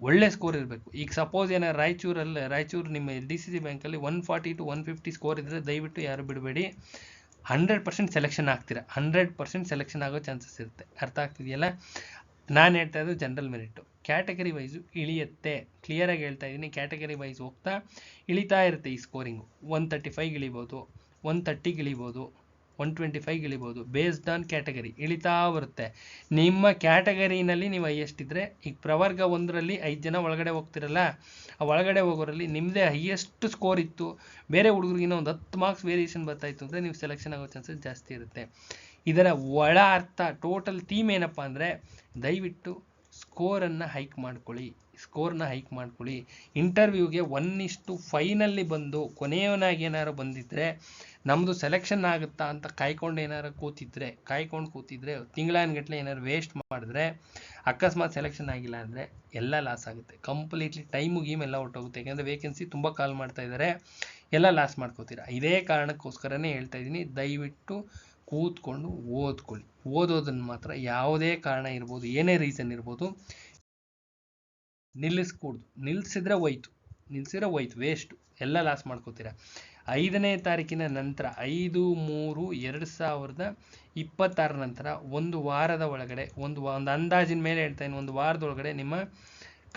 ಒಳ್ಳೆ ಸ್ಕೋರ್ ಇರಬೇಕು. ಈಗ ಸಪೋಸ್ ಏನಾರು ರಾಯಚೂರು ನಿಮ್ಮ DCC ಬ್ಯಾಂಕಲ್ಲಿ 140 to 150 ಸ್ಕೋರ್ ಇದ್ದರೆ ದಯವಿಟ್ಟು ಯಾರು ಬಿಡಬೇಡಿ, 100% ಸೆಲೆಕ್ಷನ್ ಆಗ್ತೀರಾ, 100% ಸೆಲೆಕ್ಷನ್ ಆಗೋ ಚಾನ್ಸಸ್ ಇರುತ್ತೆ. ಅರ್ಥ ಆಗ್ತಿದೆಯಲ್ಲ? ನಾನು ಹೇಳ್ತಾ ಇರೋದು ಜನರಲ್ ಮೆರಿಟು. ಕ್ಯಾಟಗರಿ ವೈಸು ಇಳಿಯುತ್ತೆ, ಕ್ಲಿಯರಾಗಿ ಹೇಳ್ತಾ ಇದ್ದೀನಿ. ಕ್ಯಾಟಗರಿ ವೈಸ್ ಹೋಗ್ತಾ ಇಳಿತಾ ಇರುತ್ತೆ ಈ ಸ್ಕೋರಿಂಗು. 135 ಇಳಿಬೋದು, 130 ಇಳಿಬೋದು, 125 ಇಳಿಬೋದು. ಬೇಸ್ಡ್ ಆನ್ ಕ್ಯಾಟಗರಿ ಇಳಿತಾ ಬರುತ್ತೆ. ನಿಮ್ಮ ಕ್ಯಾಟಗರಿನಲ್ಲಿ ನೀವು ಹೈಯೆಸ್ಟ್ ಇದ್ದರೆ, ಈಗ ಪ್ರವರ್ಗ 1ರಲ್ಲಿ 5 ಜನ ಒಳಗಡೆ ಹೋಗ್ತಿರಲ್ಲ, ಆ ಒಳಗಡೆ ಹೋಗೋರಲ್ಲಿ ನಿಮ್ಮದೇ ಹೈಯೆಸ್ಟ್ ಸ್ಕೋರ್ ಇತ್ತು, ಬೇರೆ ಹುಡುಗರಿಗಿನ್ನ ಒಂದು 10 ಮಾರ್ಕ್ಸ್ ವೇರಿಯೇಷನ್ ಬರ್ತಾಯಿತ್ತು ಅಂದರೆ ನೀವು ಸೆಲೆಕ್ಷನ್ ಆಗೋ ಚಾನ್ಸಸ್ ಜಾಸ್ತಿ ಇರುತ್ತೆ. ಇದರ ಒಳ ಅರ್ಥ, ಟೋಟಲ್ ಥೀಮ್ ಏನಪ್ಪ ಅಂದರೆ, ದಯವಿಟ್ಟು ಸ್ಕೋರನ್ನು ಹೈಕ್ ಮಾಡ್ಕೊಳ್ಳಿ. ಇಂಟರ್ವ್ಯೂಗೆ 1:5ನಲ್ಲಿ ಬಂದು ಕೊನೆಯವನಾಗಿ ಏನಾರು ಬಂದಿದ್ದರೆ, ನಮ್ಮದು ಸೆಲೆಕ್ಷನ್ ಆಗುತ್ತಾ ಅಂತ ಕಾಯ್ಕೊಂಡು ಏನಾರು ಕೂತಿದ್ರೆ ತಿಂಗಳಾನ್ಗಟ್ಲೆ ಏನಾರು ವೇಸ್ಟ್ ಮಾಡಿದ್ರೆ, ಅಕಸ್ಮಾತ್ ಸೆಲೆಕ್ಷನ್ ಆಗಿಲ್ಲ ಅಂದರೆ ಎಲ್ಲ ಲಾಸ್ ಆಗುತ್ತೆ. ಕಂಪ್ಲೀಟ್ಲಿ ಟೈಮು ಎಲ್ಲ ಹೊರಟೋಗುತ್ತೆ. ಯಾಕೆಂದರೆ ವೇಕೆನ್ಸಿ ತುಂಬ ಕಾಲ್ ಮಾಡ್ತಾ ಇದ್ದಾರೆ, ಎಲ್ಲ ಲಾಸ್ ಮಾಡ್ಕೋತೀರಾ. ಇದೇ ಕಾರಣಕ್ಕೋಸ್ಕರನೇ ಹೇಳ್ತಾ ಇದ್ದೀನಿ, ದಯವಿಟ್ಟು ಕೂತ್ಕೊಂಡು ಓದ್ಕೊಳ್ಳಿ. ಓದೋದನ್ನು ಮಾತ್ರ ಯಾವುದೇ ಕಾರಣ ಇರ್ಬೋದು, ಏನೇ ರೀಸನ್ ಇರ್ಬೋದು, ನಿಲ್ಲಿಸ್ಕೂಡ್ದು. ನಿಲ್ಲಿಸಿದ್ರೆ ಹೋಯ್ತು, ವೇಸ್ಟು, ಎಲ್ಲ ಲಾಸ್ ಮಾಡ್ಕೋತೀರ. 5ನೇ ತಾರೀಕಿನ ನಂತರ 5/3/2026 ನಂತರ ಒಂದು ವಾರದ ಒಳಗಡೆ, ಒಂದು ಅಂದಾಜಿನ ಮೇಲೆ ಹೇಳ್ತಾ ಇದ್ದೀನಿ, ಒಂದು ವಾರದೊಳಗಡೆ ನಿಮ್ಮ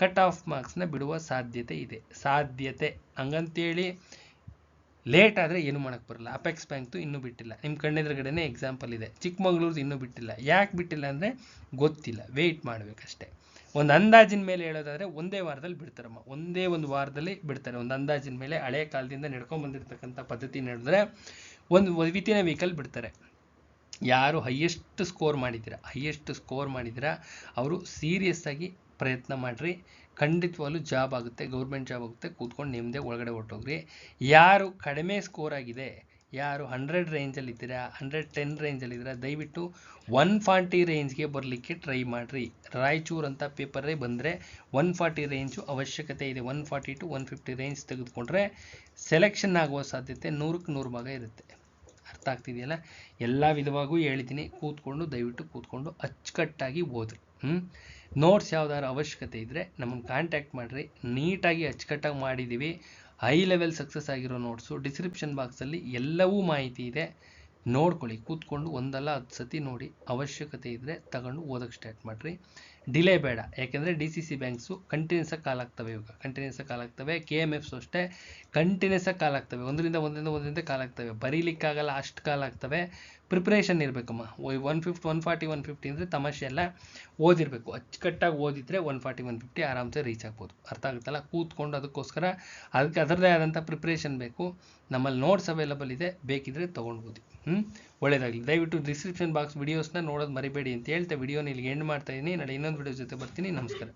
ಕಟ್ ಆಫ್ ಮಾರ್ಕ್ಸ್ನ ಬಿಡುವ ಸಾಧ್ಯತೆ ಇದೆ. ಹಂಗಂತೇಳಿ ಲೇಟ್ ಆದರೆ ಏನು ಮಾಡೋಕ್ಕೆ ಬರಲ್ಲ. ಅಪೆಕ್ಸ್ ಬ್ಯಾಂಕ್ದು ಇನ್ನೂ ಬಿಟ್ಟಿಲ್ಲ, ನಿಮ್ಮ ಕಣ್ಣೆದುರುಗಡೆನೇ ಎಕ್ಸಾಂಪಲ್ ಇದೆ. ಚಿಕ್ಕಮಗಳೂರ್ದು ಇನ್ನೂ ಬಿಟ್ಟಿಲ್ಲ. ಯಾಕೆ ಬಿಟ್ಟಿಲ್ಲ ಅಂದರೆ ಗೊತ್ತಿಲ್ಲ, ವೆಯ್ಟ್ ಮಾಡಬೇಕಷ್ಟೇ. ಒಂದು ಅಂದಾಜಿನ ಮೇಲೆ ಹೇಳೋದಾದರೆ ಒಂದೇ ವಾರದಲ್ಲಿ ಬಿಡ್ತಾರಮ್ಮ, ಒಂದೇ ಒಂದು ವಾರದಲ್ಲಿ ಬಿಡ್ತಾರೆ. ಒಂದು ಅಂದಾಜಿನ ಮೇಲೆ ಹಳೆ ಕಾಲದಿಂದ ನಡ್ಕೊಂಡ್ಬಂದಿರ್ತಕ್ಕಂಥ ಪದ್ಧತಿ ನಡೆದ್ರೆ ಒಂದು ವಿತಿನ್ ವೀಕಲ್ಲಿ ಬಿಡ್ತಾರೆ. ಯಾರು ಹೈಯೆಸ್ಟ್ ಸ್ಕೋರ್ ಮಾಡಿದ್ದೀರಾ ಅವರು ಸೀರಿಯಸ್ ಆಗಿ ಪ್ರಯತ್ನ ಮಾಡಿರಿ. ಖಂಡಿತವಾಗ್ಲೂ ಜಾಬ್ ಆಗುತ್ತೆ, ಗೌರ್ಮೆಂಟ್ ಜಾಬ್ ಆಗುತ್ತೆ. ಕೂತ್ಕೊಂಡು ನಿಮ್ಮದೇ ಒಳಗಡೆ ಹೊರಟೋಗ್ರಿ. ಯಾರು ಕಡಿಮೆ ಸ್ಕೋರ್ ಆಗಿದೆ, ಯಾರು 100 ರೇಂಜಲ್ಲಿದ್ದೀರಾ, 110 ರೇಂಜಲ್ಲಿದ್ದೀರಾ, ದಯವಿಟ್ಟು 140 ರೇಂಜ್ಗೆ ಬರಲಿಕ್ಕೆ ಟ್ರೈ ಮಾಡಿರಿ. ರಾಯಚೂರು ಅಂತ ಪೇಪರೇ ಬಂದರೆ 140 ರೇಂಜು ಅವಶ್ಯಕತೆ ಇದೆ. 140 to 150 ರೇಂಜ್ ತೆಗೆದುಕೊಂಡ್ರೆ ಸೆಲೆಕ್ಷನ್ ಆಗುವ ಸಾಧ್ಯತೆ 100ಕ್ಕೆ 100 ಭಾಗ ಇರುತ್ತೆ. ಅರ್ಥ ಆಗ್ತಿದೆಯಲ್ಲ? ಎಲ್ಲ ವಿಧವಾಗೂ ಹೇಳಿದ್ದೀನಿ. ದಯವಿಟ್ಟು ಕೂತ್ಕೊಂಡು ಅಚ್ಚುಕಟ್ಟಾಗಿ ಓದ್ರಿ. ನೋಟ್ಸ್ ಯಾವ್ದಾದ್ರು ಅವಶ್ಯಕತೆ ಇದ್ದರೆ ನಮ್ಮನ್ನು ಕಾಂಟ್ಯಾಕ್ಟ್ ಮಾಡಿರಿ. ನೀಟಾಗಿ ಅಚ್ಚುಕಟ್ಟಾಗಿ ಮಾಡಿದ್ದೀವಿ. ಹೈ ಲೆವೆಲ್ ಸಕ್ಸಸ್ ಆಗಿರೋ ನೋಟ್ಸು ಡಿಸ್ಕ್ರಿಪ್ಷನ್ ಬಾಕ್ಸಲ್ಲಿ ಎಲ್ಲವೂ ಮಾಹಿತಿ ಇದೆ. ನೋಡ್ಕೊಳ್ಳಿ, ಕೂತ್ಕೊಂಡು 1-10 ಸತಿ ನೋಡಿ. ಅವಶ್ಯಕತೆ ಇದ್ದರೆ ತಗೊಂಡು ಓದೋಕ್ಕೆ ಸ್ಟಾರ್ಟ್ ಮಾಡಿರಿ. ಡಿಲೇ ಬೇಡ, ಯಾಕೆಂದರೆ DCC ಬ್ಯಾಂಕ್ಸು ಕಂಟಿನ್ಯೂಸ್ ಆಗಿ ಕಾಲ್ ಆಗ್ತವೆ. KMFs ಅಷ್ಟೇ ಕಂಟಿನ್ಯೂಸ್ ಆಗಿ ಕಾಲ್ ಆಗ್ತವೆ. ಒಂದರಿಂದ ಕಾಲ್ ಆಗ್ತವೆ. ಬರೀಲಿಕ್ಕಾಗಲ್ಲ, ಅಷ್ಟು ಕಾಲ್ ಆಗ್ತವೆ. ಪ್ರಿಪ್ರೇಷನ್ ಇರಬೇಕಮ್ಮ. 150, 140, 150 ಅಂದರೆ ತಮಾಷೆ ಎಲ್ಲ. ಓದಿರಬೇಕು, ಅಚ್ಚುಕಟ್ಟಾಗಿ ಓದಿದರೆ 140, 150 ಆರಾಮ್ಸೆ ರೀಚ್ ಆಗ್ಬೋದು. ಅರ್ಥ ಆಗುತ್ತಲ್ಲ? ಕೂತ್ಕೊಂಡು ಅದಕ್ಕೆ ಅದರದೇ ಆದಂಥ ಪ್ರಿಪ್ರೇಷನ್ ಬೇಕು. ನಮ್ಮಲ್ಲಿ ನೋಟ್ಸ್ ಅವೈಲಬಲ್ ಇದೆ, ಬೇಕಿದ್ರೆ ತೊಗೊಂಡ್ಬೋದು. ಒಳ್ಳೆಯದಾಗಲಿ. ದಯವಿಟ್ಟು ಡಿಸ್ಕ್ರಿಪ್ಷನ್ ಬಾಕ್ಸ್ ವಿಡಿಯೋಸ್ನ ನೋಡೋದು ಮರಿಬೇಡಿ ಅಂತ ಹೇಳ್ತಾ ವಿಡಿಯೋನ ಇಲ್ಲಿಗೆ ಎಂಡ್ ಮಾಡ್ತಾ ಇದ್ದೀನಿ. ನಾಳೆ ಇನ್ನೊಂದು ವಿಡಿಯೋ ಜೊತೆ ಬರ್ತೀನಿ. ನಮಸ್ಕಾರ.